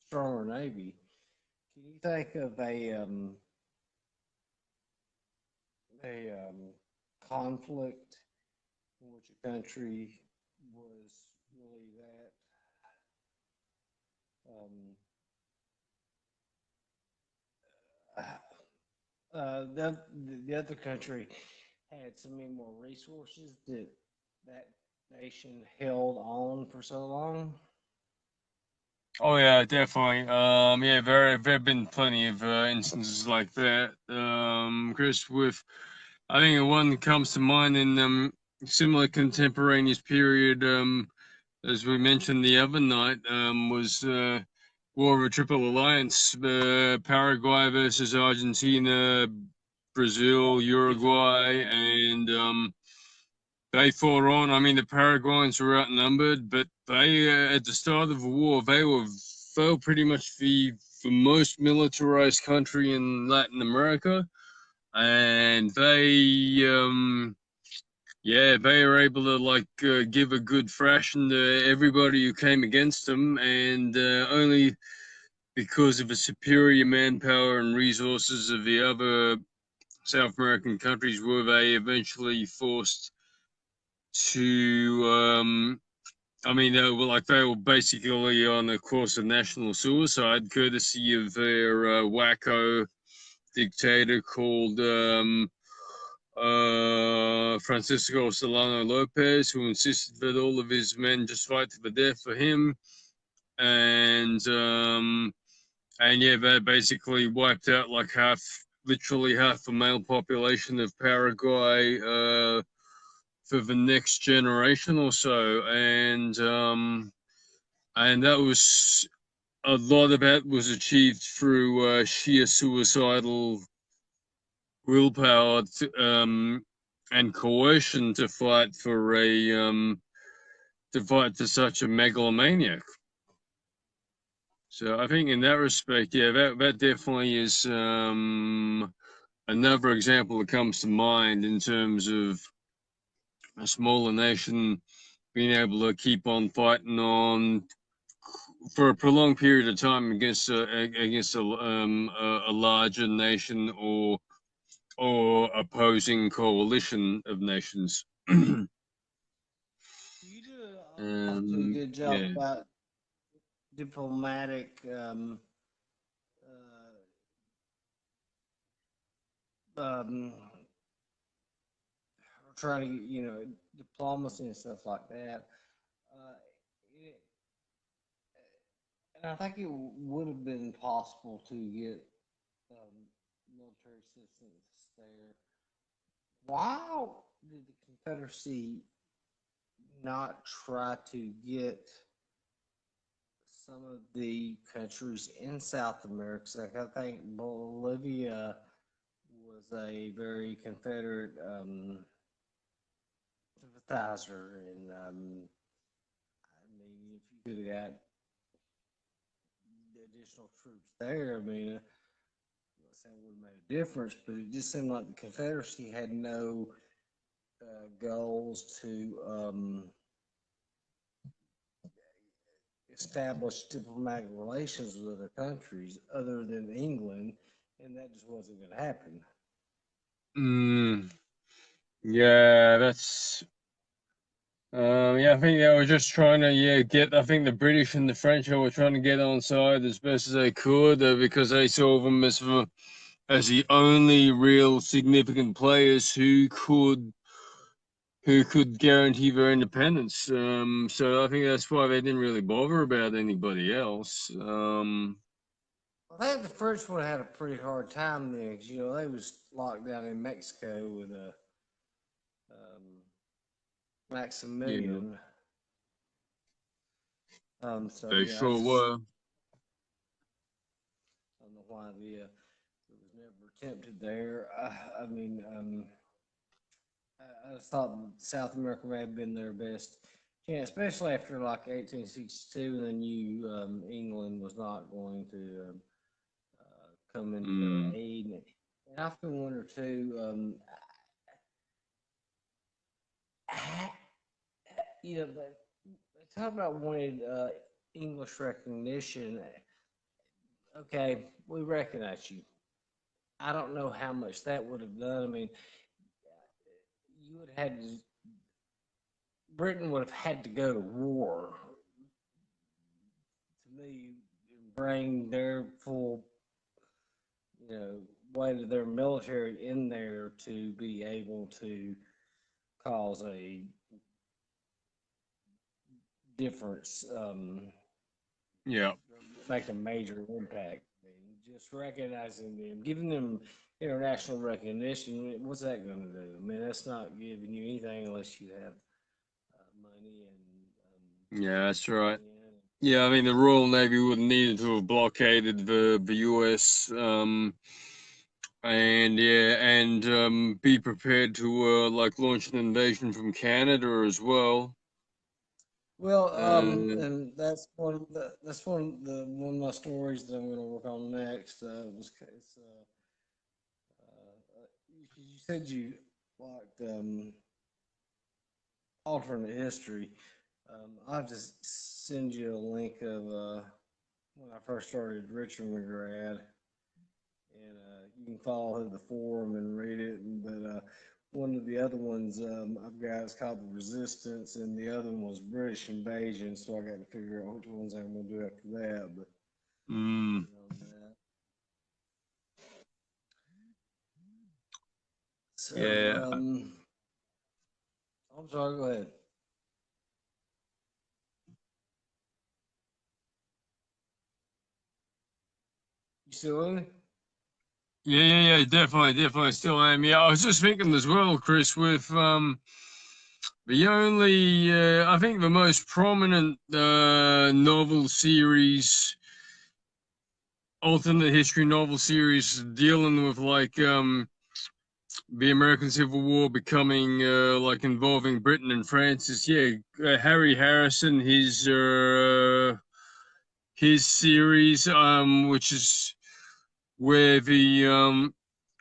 stronger Navy. Can you think of a conflict in which a country was really the other country had so many more resources that nation held on for so long? Oh yeah, definitely. Yeah, there have been plenty of instances like that. Chris, with I think one that comes to mind in similar contemporaneous period. As we mentioned the other night, was War of a Triple Alliance, Paraguay versus Argentina, Brazil, Uruguay, and they fought on. I mean, the Paraguayans were outnumbered, but they, at the start of the war, they were pretty much the most militarized country in Latin America, and yeah, they were able to give a good thrashing to everybody who came against them, and only because of the superior manpower and resources of the other South American countries were they eventually forced to. I mean, they were basically on a course of national suicide, courtesy of their wacko dictator called Francisco Solano Lopez, who insisted that all of his men just fight to the death for him, and yeah, they basically wiped out like literally half the male population of Paraguay for the next generation or so, and that was a lot of that was achieved through sheer suicidal willpower and coercion to fight for to fight to such a megalomaniac. So I think in that respect, yeah, that definitely is another example that comes to mind in terms of a smaller nation being able to keep on fighting on for a prolonged period of time against a larger nation or opposing coalition of nations. You do also a good job Yeah. about diplomatic um, trying to, diplomacy and stuff like that. Uh, it, and I think it would have been possible to get military assistance there. Why did the Confederacy not try to get some of the countries in South America? Like I think Bolivia was a very Confederate sympathizer, and I mean, if you could have got the additional troops there, I mean, I'm not saying it would have made a difference, but it just seemed like the Confederacy had no goals to establish diplomatic relations with other countries other than England, and that just wasn't going to happen. Yeah, that's yeah, I think they were just trying to get. I think the British and the French were trying to get on side as best as they could because they saw them as the only real significant players who could guarantee their independence. So I think that's why they didn't really bother about anybody else. I think the French would have had a pretty hard time then, because they was locked down in Mexico with um, Yeah, Maximilian. So they yeah, I sure just were. don't know why it was never attempted there. I mean, I just thought South America may have been their best chance, especially after like 1862, and then England was not going to come into their Mm, aid. And I often wonder too, they talk about wanting English recognition. Okay, we recognize you. I don't know how much that would have done. I mean, you would have had to, Britain would have had to go to war to me, bring their full, weight of their military in there to be able to cause a difference, yeah. make a major impact. I mean, just recognizing them, giving them international recognition, what's that going to do? I mean, that's not giving you anything unless you have money and Yeah, that's right. in. Yeah, I mean the Royal Navy would have needed to have blockaded the U.S. And yeah, and be prepared to like launch an invasion from Canada as well. Well, Uh, and that's one of my stories that I'm going to work on next. You said you liked alternate history. I'll have to send you a link of when I first started Richard McGrath, and you can follow the forum and read it. But one of the other ones I've got is called The Resistance, and the other one was British Invasion. So I got to figure out which ones I'm going to do after that. But mm, on that. So yeah, I'm sorry. Go ahead. You still with me? yeah, definitely, still am. Yeah, I was just thinking as well, Chris, with the only, I think the most prominent novel series, alternate history novel series dealing with like the American Civil War becoming like involving Britain and France is Harry Harrison, his series which is where the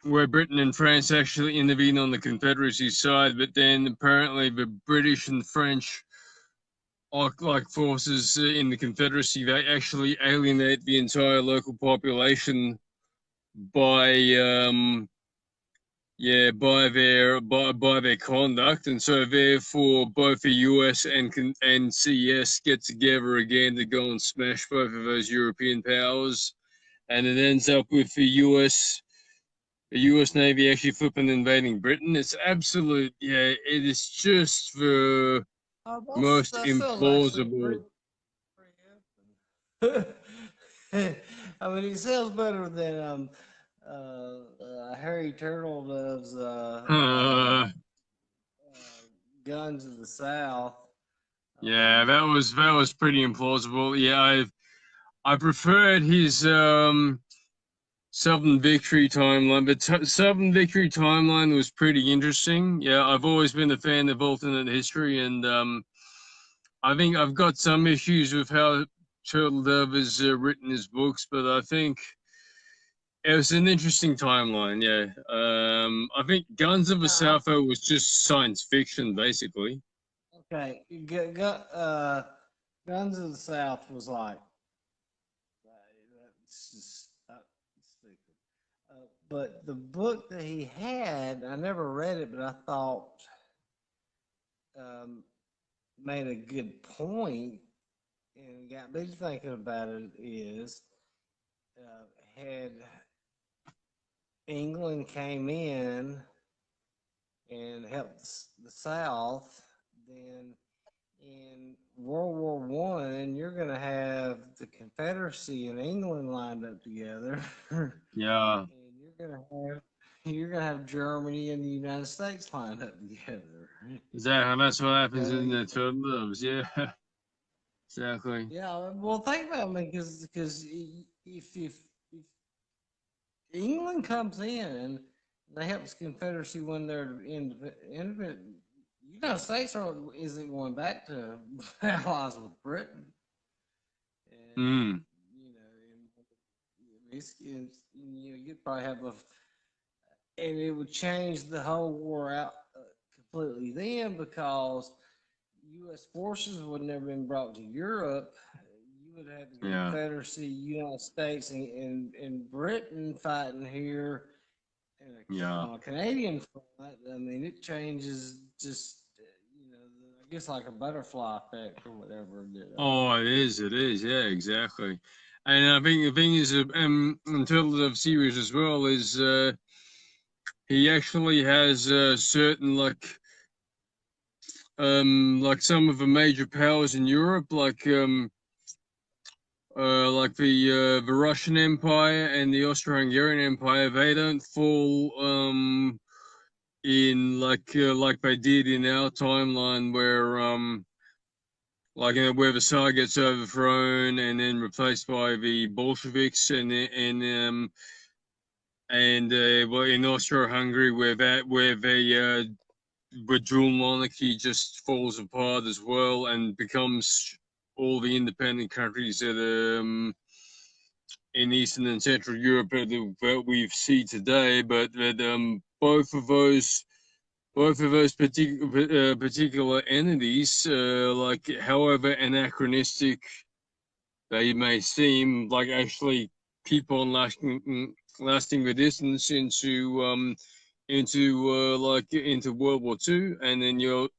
where Britain and France actually intervened on the Confederacy side, but then apparently the British and French like forces in the Confederacy, they actually alienate the entire local population by by their conduct, and so therefore both the US and CS get together again to go and smash both of those European powers, and it ends up with the US Navy actually flipping invading Britain. It's absolute, yeah, it is just the most That sounds actually implausible. pretty I mean, it sounds better than Harry Turtle does Guns of the South. Yeah, Um, that was pretty implausible. Yeah, I preferred his Southern Victory timeline, but Southern Victory timeline was pretty interesting. Yeah, I've always been a fan of alternate history, and I think I've got some issues with how Turtledove has written his books, but I think it was an interesting timeline. Yeah, I think Guns of the I, South was just science fiction, basically. okay, Guns of the South was like it's just stupid. But the book that he had, I never read it, but I thought um, made a good point and got me thinking about it is had England came in and helped the South, then in World War One, you're going to have the Confederacy and England lined up together, and Yeah, you're gonna have Germany and the United States lined up together. that's what happens in Okay. the Turtledoves. Yeah, exactly. Yeah. Well, think about me, because if England comes in and they help the Confederacy when they're independent, United States isn't going back to allies with Britain, and Hmm. you know, you'd probably have and it would change the whole war out completely then because U.S. forces would never been brought to Europe. You would have the Yeah. Confederacy, United States, and Britain fighting here Yeah. on a Canadian front. I mean, it changes just, I guess like a butterfly effect or whatever. Oh, it is. It is. Yeah, exactly. And I think the thing is, in terms of series as well, is he actually has certain like some of the major powers in Europe, like the Russian Empire and the Austro-Hungarian Empire. They don't fall in like they did in our timeline, where where the Tsar gets overthrown and then replaced by the Bolsheviks, and well, in Austro-Hungary, where dual monarchy just falls apart as well and becomes all the independent countries that in Eastern and Central Europe that we see today. But that both of those particular entities, like however anachronistic they may seem, like actually keep on lasting the distance into World War II, and then you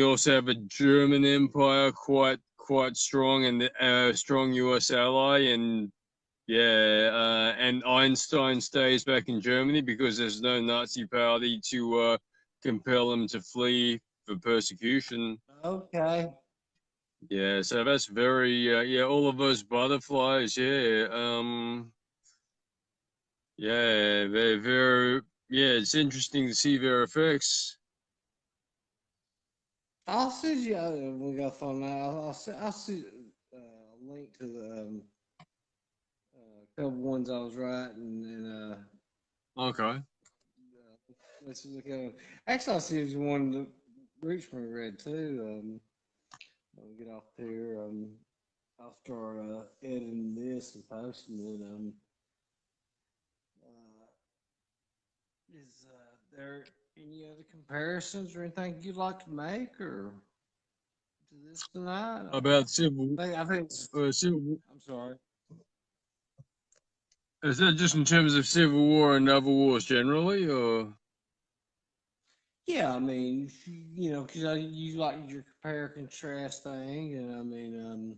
also have a German Empire quite strong, and a strong U.S. ally, and yeah, and Einstein stays back in Germany because there's no Nazi party to compel him to flee for persecution. Okay. Yeah, so that's very yeah, all of those butterflies, yeah. Yeah, they're very yeah, it's interesting to see their effects. I'll send you. We got phone now. I'll see a link to the couple ones I was writing, and Okay. let's look at them. Actually, I'll see if there's one that Richmond read too. I'll get off here. I'll start editing this and posting it. Is there any other comparisons or anything you'd like to make or to this tonight? About civil, I think civil. I'm sorry. Is that just in terms of civil war and other wars generally, or? Yeah, I mean, you know, because you like your compare contrast thing, and I mean,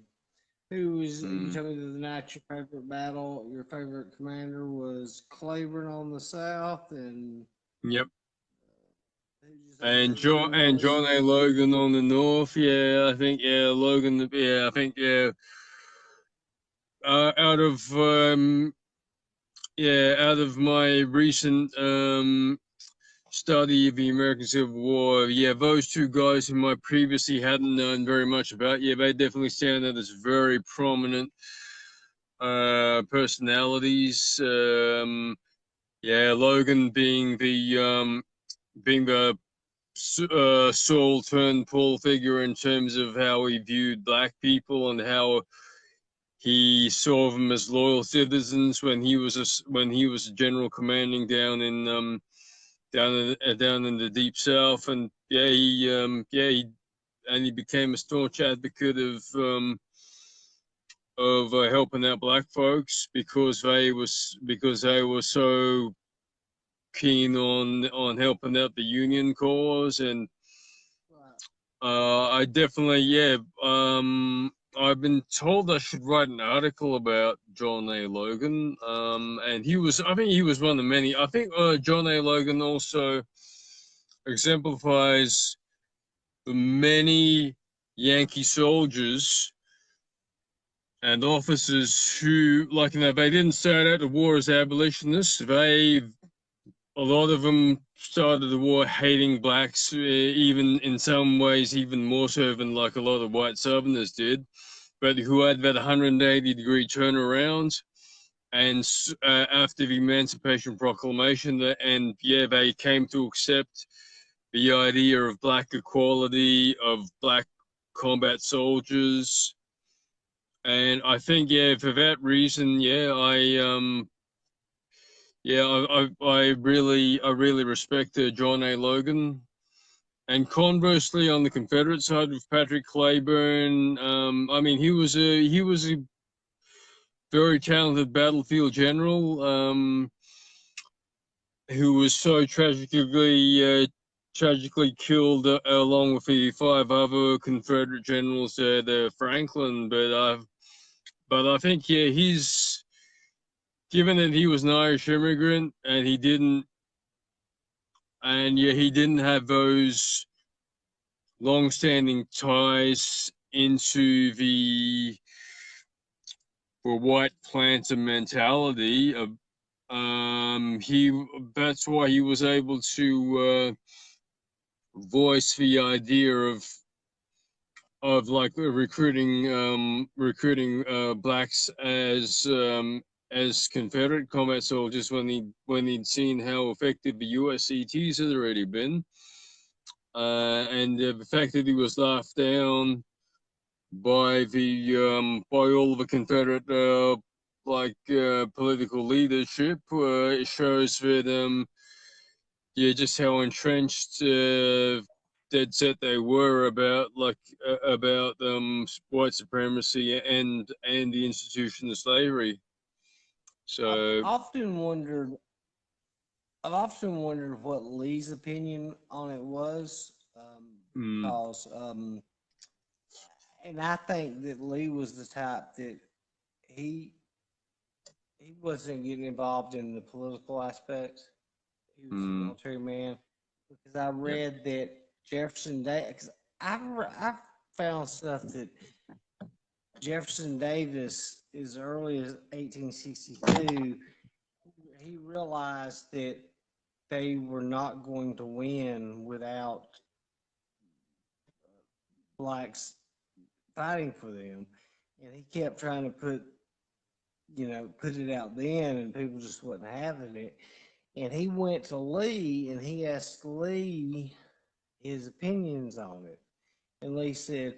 who was you Mm, told me the other night your favorite battle, your favorite commander was Claiborne on the south, and yep. who did you say the other one And was? John A. Logan on the north. Yeah, I think Logan. Yeah, I think out of out of my recent study of the American Civil War, yeah, those two guys whom I previously hadn't known very much about, yeah, they definitely stand out as very prominent personalities. Yeah, Logan being the Saul turned Paul figure in terms of how he viewed black people and how he saw them as loyal citizens when he was a general commanding down in the deep south, and he became a staunch advocate of helping out black folks because they were so keen on helping out the Union cause. And Right. I definitely, yeah. I've been told I should write an article about John A. Logan. And I think he was one of the many. I think John A. Logan also exemplifies the many Yankee soldiers and officers who, like, they didn't start out the war as abolitionists. A lot of them started the war hating blacks, even in some ways, even more so than like a lot of white Southerners did, but who had that 180-degree turnaround. And after the Emancipation Proclamation, and yeah, they came to accept the idea of black equality, of black combat soldiers. And I think, yeah, for that reason, I really respect John A. Logan. And conversely, on the Confederate side with Patrick Clayburn, I mean, he was a very talented battlefield general, who was so tragically killed along with the five other Confederate generals at Franklin. But I think, yeah, he's given that he was an Irish immigrant and he didn't have those long-standing ties into the white planter mentality of he that's why he was able to voice the idea of like recruiting blacks as Confederate combat soldiers when he'd seen how effective the USCTs had already been, and the fact that he was laughed down by all the Confederate political leadership shows that yeah, just how entrenched, dead set they were about white supremacy and the institution of slavery. I've So often wondered. I've often wondered what Lee's opinion on it was, mm, because, and I think that Lee was the type that he he wasn't getting involved in the political aspects. He was a mm, military man because I yep, read that Jefferson Davis. I've found stuff that Jefferson Davis, as early as 1862, he realized that they were not going to win without blacks fighting for them, and he kept trying to put it out then, and people just wasn't having it. And he went to Lee and he asked Lee his opinions on it. And Lee said,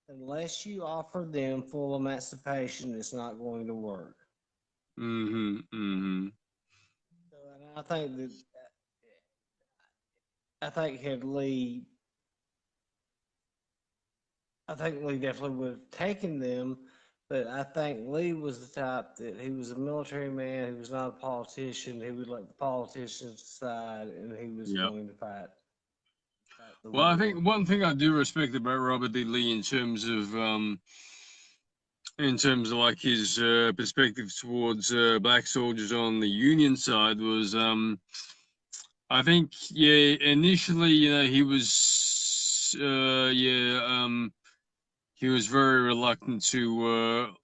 unless you offer them full emancipation, it's not going to work. mm-hmm, mm-hmm, So, and I think that I think had Lee, I think Lee definitely would have taken them, but I think Lee was the type that he was a military man. He was not a politician. He would let the politicians decide, and he was Yeah. going to fight the Well, I war. think one thing I do respect about Robert D. Lee in terms of like his perspective towards black soldiers on the Union side was I think yeah initially he was very reluctant to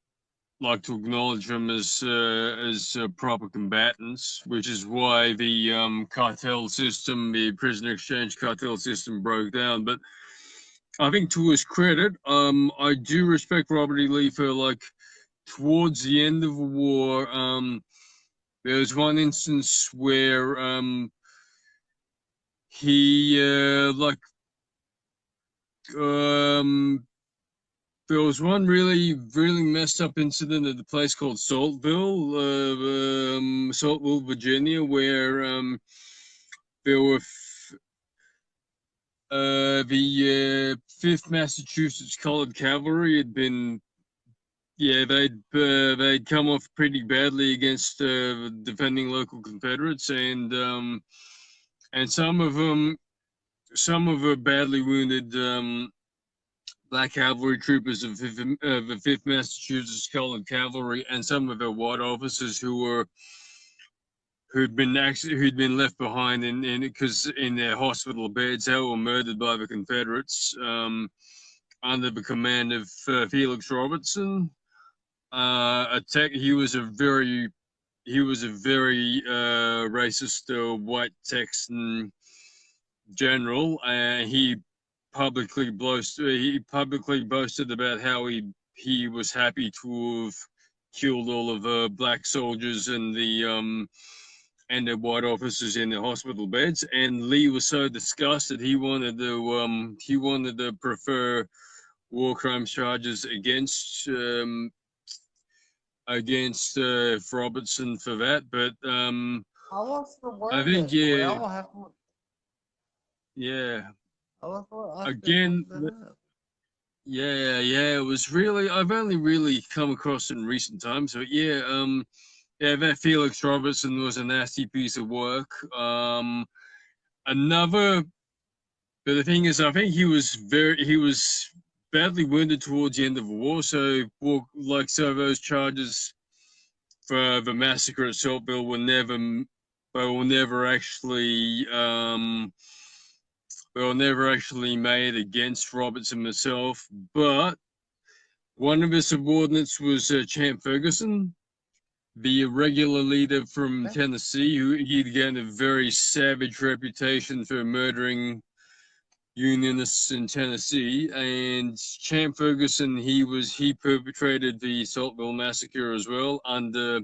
like to acknowledge them as proper combatants, which is why the cartel system, the prisoner exchange cartel system, broke down. But I think to his credit, I do respect Robert E. Lee for like towards the end of the war. There was one instance where he um there was one really messed up incident at a place called Saltville, Virginia, where there were the Fifth Massachusetts Colored Cavalry had been yeah they'd come off pretty badly against defending local Confederates, and some of the badly wounded black cavalry troopers of the Fifth Massachusetts Colored Cavalry, and some of their white officers who'd been left behind in because in their hospital beds they were murdered by the Confederates under the command of Felix Robertson. Attack. He was a very racist white Texan general, and he publicly boasted about how he was happy to have killed all of the black soldiers and the white officers in the hospital beds. And Lee was so disgusted he wanted to prefer war crimes charges against Robertson for that. But I'll look for I word think history. yeah I'll have to. yeah I'll have to again look that up. yeah it was really I've only really come across in recent times. But yeah, that Felix Robertson was a nasty piece of work. Another But the thing is, I think he was badly wounded towards the end of the war. So those charges for the massacre at Saltville were never actually, they were never actually made against Robertson himself. But one of his subordinates was Champ Ferguson, the irregular leader from Okay. Tennessee, who he'd gained a very savage reputation for murdering Unionists in Tennessee. And Champ Ferguson, he perpetrated the Saltville massacre as well under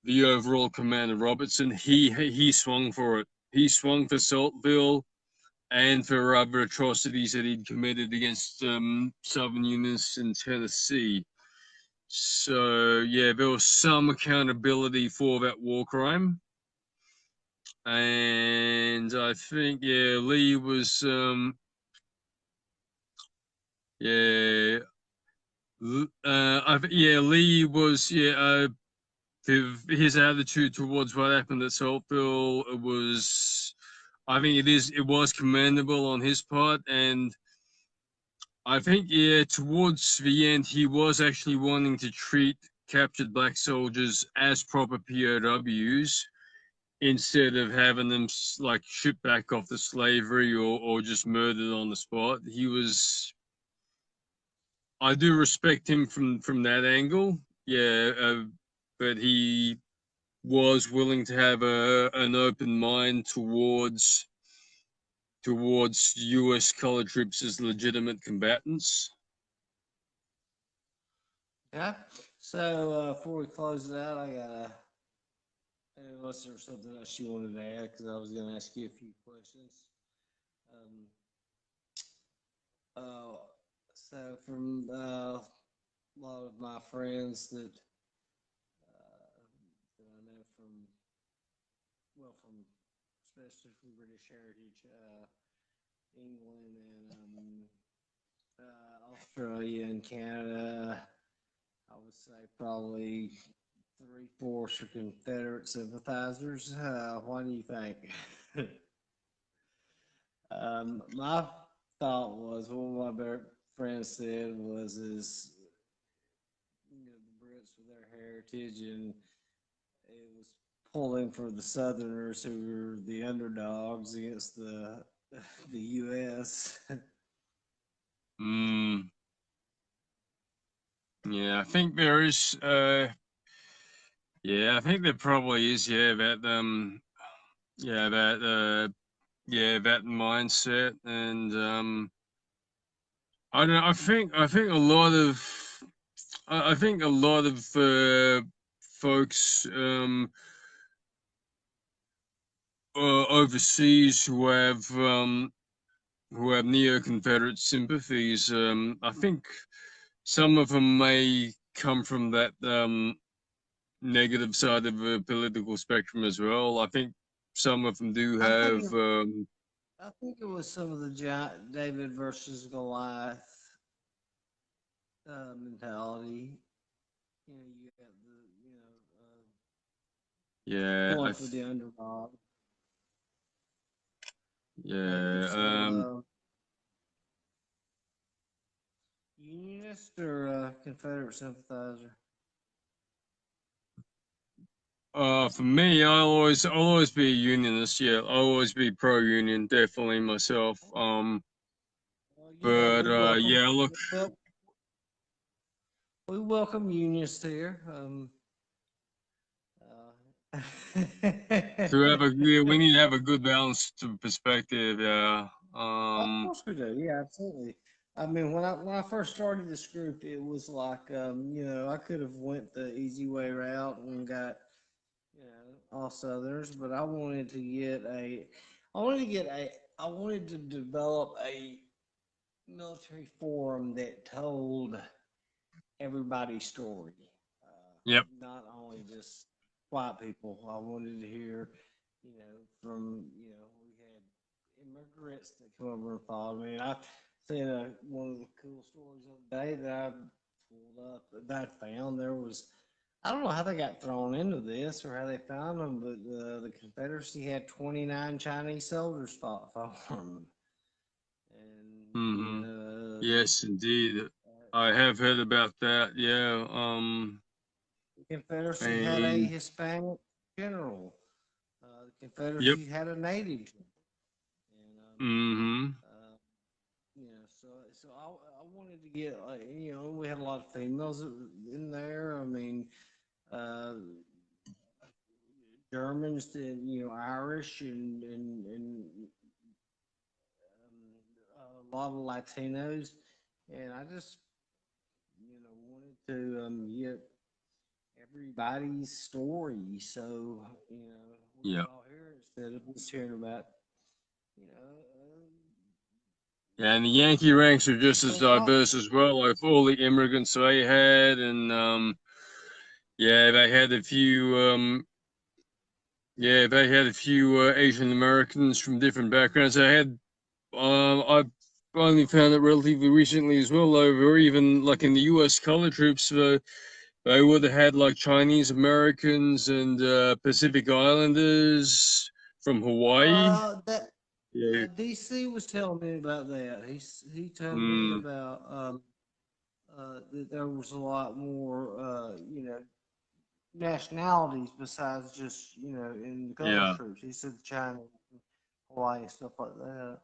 the overall command of Robertson. He swung for it. He swung for Saltville and for other atrocities that he'd committed against Southern Unionists in Tennessee. So yeah, there was some accountability for that war crime. And I think Lee was yeah Lee was his attitude towards what happened at Saltville it was commendable on his part. And I think towards the end he was actually wanting to treat captured black soldiers as proper POWs instead of having them like shipped back off to slavery or just murdered on the spot. I do respect him from that angle. But he was willing to have an open mind towards U.S. colored troops as legitimate combatants. Yeah. So before we close it out, I gotta. Unless there was something else you wanted to add, because I was going to ask you a few questions. Um, uh, so from a lot of my friends that I know from especially for British heritage, England and Australia and Canada. I would say probably three-fourths are Confederate sympathizers. What do you think? My thought was one of my friends said was is the Brits with their heritage and it was pulling for the Southerners who were the underdogs against the U.S. Mm, yeah, I think there is. Yeah, I think there probably is. Yeah, that mindset, and I don't know. I think a lot of I think a lot of folks overseas who have neo-Confederate sympathies. I think some of them may come from that negative side of the political spectrum as well. I think some of them do I think have. it, I think it was some of the giant David versus Goliath mentality. You got Yeah, going for the underdog. yeah. So, Unionist or Confederate sympathizer? For me, I'll always be a unionist. Yeah, I'll always be pro-union, definitely myself. Well, yeah, But yeah, look, well, we welcome unionists here. Uh, we need to have a good balanced perspective. Yeah. Of course we do. Yeah, absolutely. I mean, when I first started this group, it was like, I could have went the easy way route and got, all Southerners, but I wanted to develop a military forum that told everybody's story, Yep. not only just white people. I wanted to hear, from we had immigrants that come over and followed me. And I said one of the cool stories of the day that I pulled up that I found there was. I don't know how they got thrown into this or how they found them, but the Confederacy had 29 Chinese soldiers fought for them. And, Hmm. Yes, indeed. I have heard about that. Yeah. the Confederacy had a And Hispanic general. The yep. Confederacy had a native. And, Hmm. so I wanted to get, we had a lot of females in there. I mean, uh, Germans and, Irish and a lot of Latinos. And I just, wanted to get everybody's story. So, we Yeah. could all hear it instead of just hearing about, you know, Yeah, and the Yankee ranks are just as so what? diverse as well, like all the immigrants they had, and yeah, they had a few Asian Americans from different backgrounds. I only found it relatively recently as well, or even like in the U.S. color troops, they would have had like Chinese Americans and Pacific Islanders from Hawaii. That Yeah. DC was telling me about that. He told me Mm, about that there was a lot more nationalities besides just in the color yeah, troops. He said China, Hawaii, stuff like that.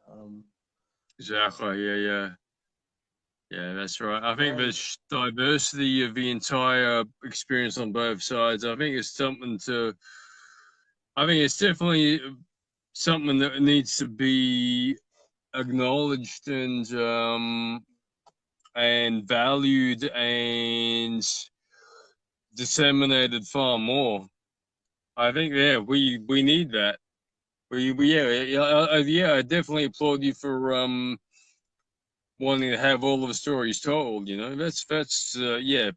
exactly. Yeah, yeah. Yeah, that's right. I think the Great. diversity of the entire experience on both sides, I think it's something to, I think it's definitely something that needs to be acknowledged and valued and disseminated far more. I think, yeah, we need that. Yeah, I definitely applaud you for wanting to have all of the stories told. Yeah, that's the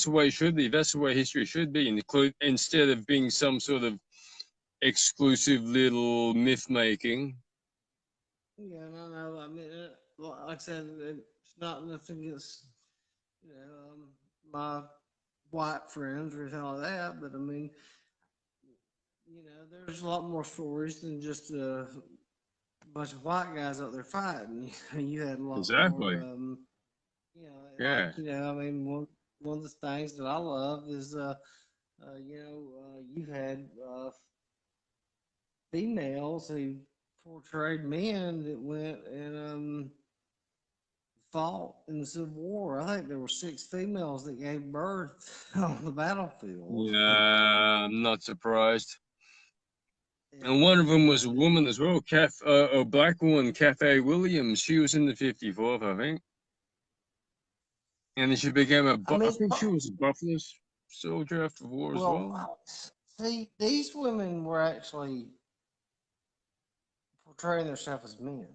way it should be. That's the way history should be, include instead of being some sort of exclusive little myth making. Yeah, no. I mean, like I said, it's not nothing against my white friends or anything like that. But I mean, there's a lot more stories than just a bunch of white guys out there fighting. You had a lot more, Exactly. Yeah. I mean, one of the things that I love is, you had females who portrayed men that went and fought in the Civil War. I think there were 6 females that gave birth on the battlefield. Yeah, I'm not surprised. And And one of them was a woman as well, a black woman, Cafe Williams. She was in the 54th, I think. And then she became I I mean, think she was a Buffalo soldier after the war as well. well, see, these women were actually portraying themselves as men.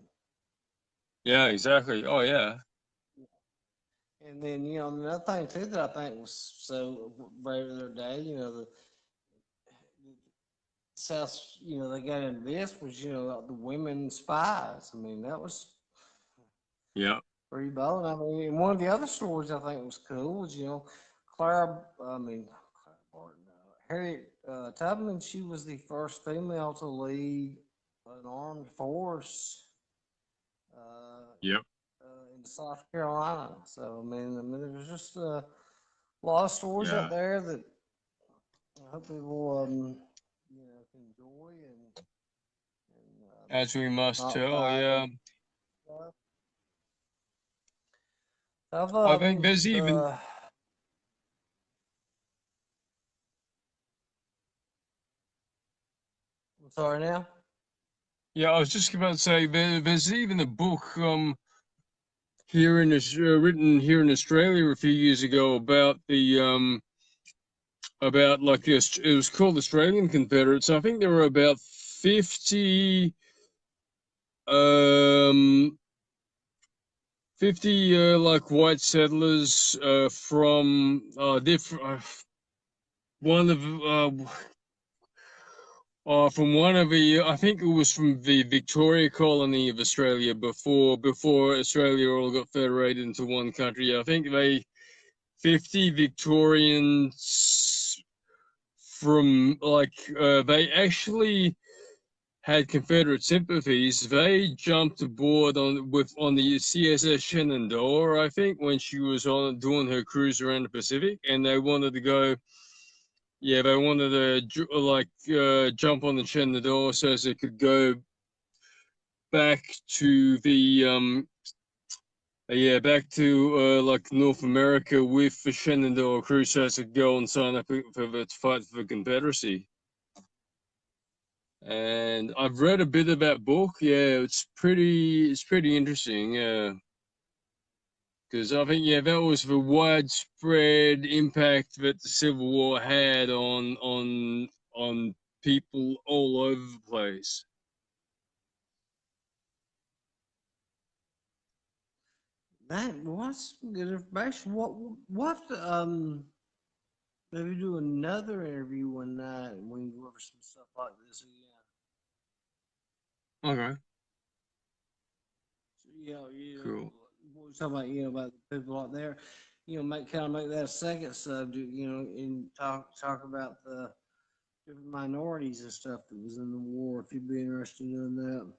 Yeah, exactly. Oh, yeah. And then, another thing too that I think was so brave of their day, the South, they got into this was, the women spies. I mean, that was Yeah. pretty bold. I mean, and one of the other stories I think was cool was, Clara, I mean, Clara Barton, Harriet Tubman, she was the first female to lead an armed force uh, Yep. in South Carolina. So, there's just a lot of stories out Yeah. there that I hope people, can enjoy and As we must not tell, fight yeah. over stuff. I've I think there's even, I'm sorry now. yeah, I was just about to say, there's even a book here in written here in Australia a few years ago about about like this. It was called Australian Confederates. I think there were about 50 um 50 like white settlers from different one of from one of the I think it was from the Victoria colony of Australia before Australia all got federated into one country. I think they 50 Victorians from like they actually had Confederate sympathies. They jumped aboard on the CSS Shenandoah, I think, when she was on doing her cruise around the Pacific, and they wanted to go. Yeah, they wanted to jump on the Shenandoah so as they could go back to the yeah, back to like North America with the Shenandoah cruise so as to go and sign up to fight for the Confederacy. And I've read a bit of that book. Yeah, it's pretty interesting. Yeah, because I think yeah that was the widespread impact that the Civil War had on people all over the place. That was some good information. Maybe do another interview one night and we can go over some stuff like this again. Okay, So, cool. what we're talking about, about the people out there, make that a second subject, and talk about the different minorities and stuff that was in the war. If you'd be interested in that.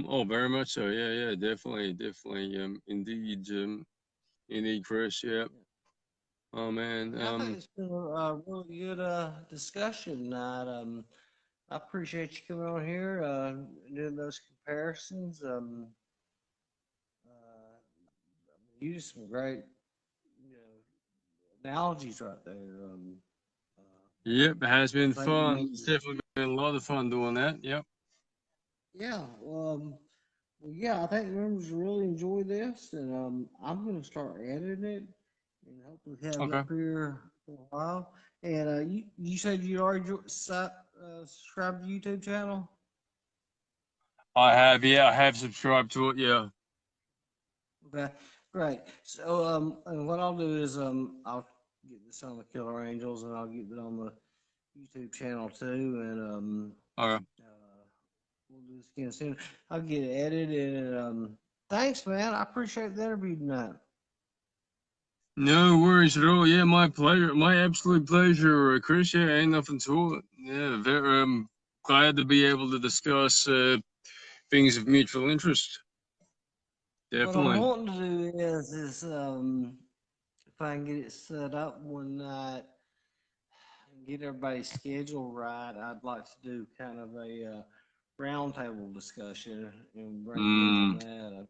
Oh, very much so. Yeah, yeah, definitely, definitely. Indeed, indeed, Chris. Yeah. Oh man. Yeah, I think it's been a really good discussion tonight. I appreciate you coming on here, doing those comparisons. You used some great, you analogies right there. Uh, Yep, it has been I think you fun. made, It's definitely been a lot of fun doing that. Yep. yeah. Yeah, I think members really enjoy this, and I'm going to start editing it, and hopefully have it Okay. up here for a while. And you said you already subscribed to the YouTube channel. I have, yeah, I have subscribed to it. Yeah. Okay, great. So, and what I'll do is, I'll get this on the Killer Angels, and I'll get it on the YouTube channel too, and All right. we'll do this again soon. I'll get it edited, and thanks, man. I appreciate the interview tonight. No worries at all. Yeah, my pleasure. My absolute pleasure, Chris. Yeah, ain't nothing to it. Yeah, very glad to be able to discuss things of mutual interest. What I'm Definitely. wanting to do is if I can get it set up one night and get everybody's schedule right, I'd like to do kind of a roundtable discussion and bring you in on Mm, that.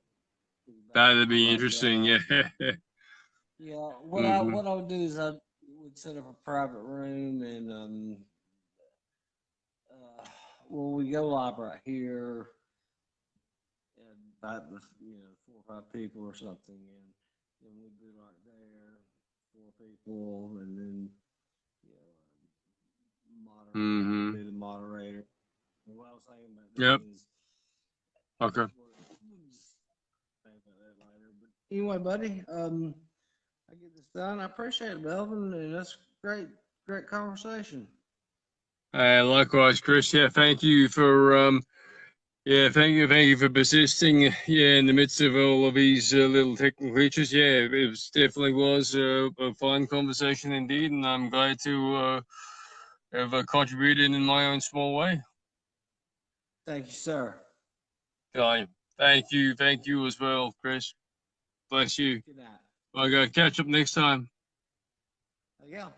that'd be Like interesting. Yeah. yeah, Hmm. what I would do is I would set up a private room and well we go live right here and about the 4 or 5 people or something, and then we'd be right there, 4 people, and then you moderator, I'd Hmm. be the moderator. And what I was saying about that Yep. is Okay. we'll just think about that later. But anyway, buddy, I get this done. I appreciate it, Melvin, and that's great conversation. Likewise, Chris. Yeah, thank you for yeah, thank you for persisting. Yeah, in the midst of all of these little technical glitches. Yeah, it was definitely was a fun conversation indeed, and I'm glad to have contributed in my own small way. Thank you, sir. Uh, thank you as well, Chris. Bless you. Good night. I got to catch up next time. Yeah.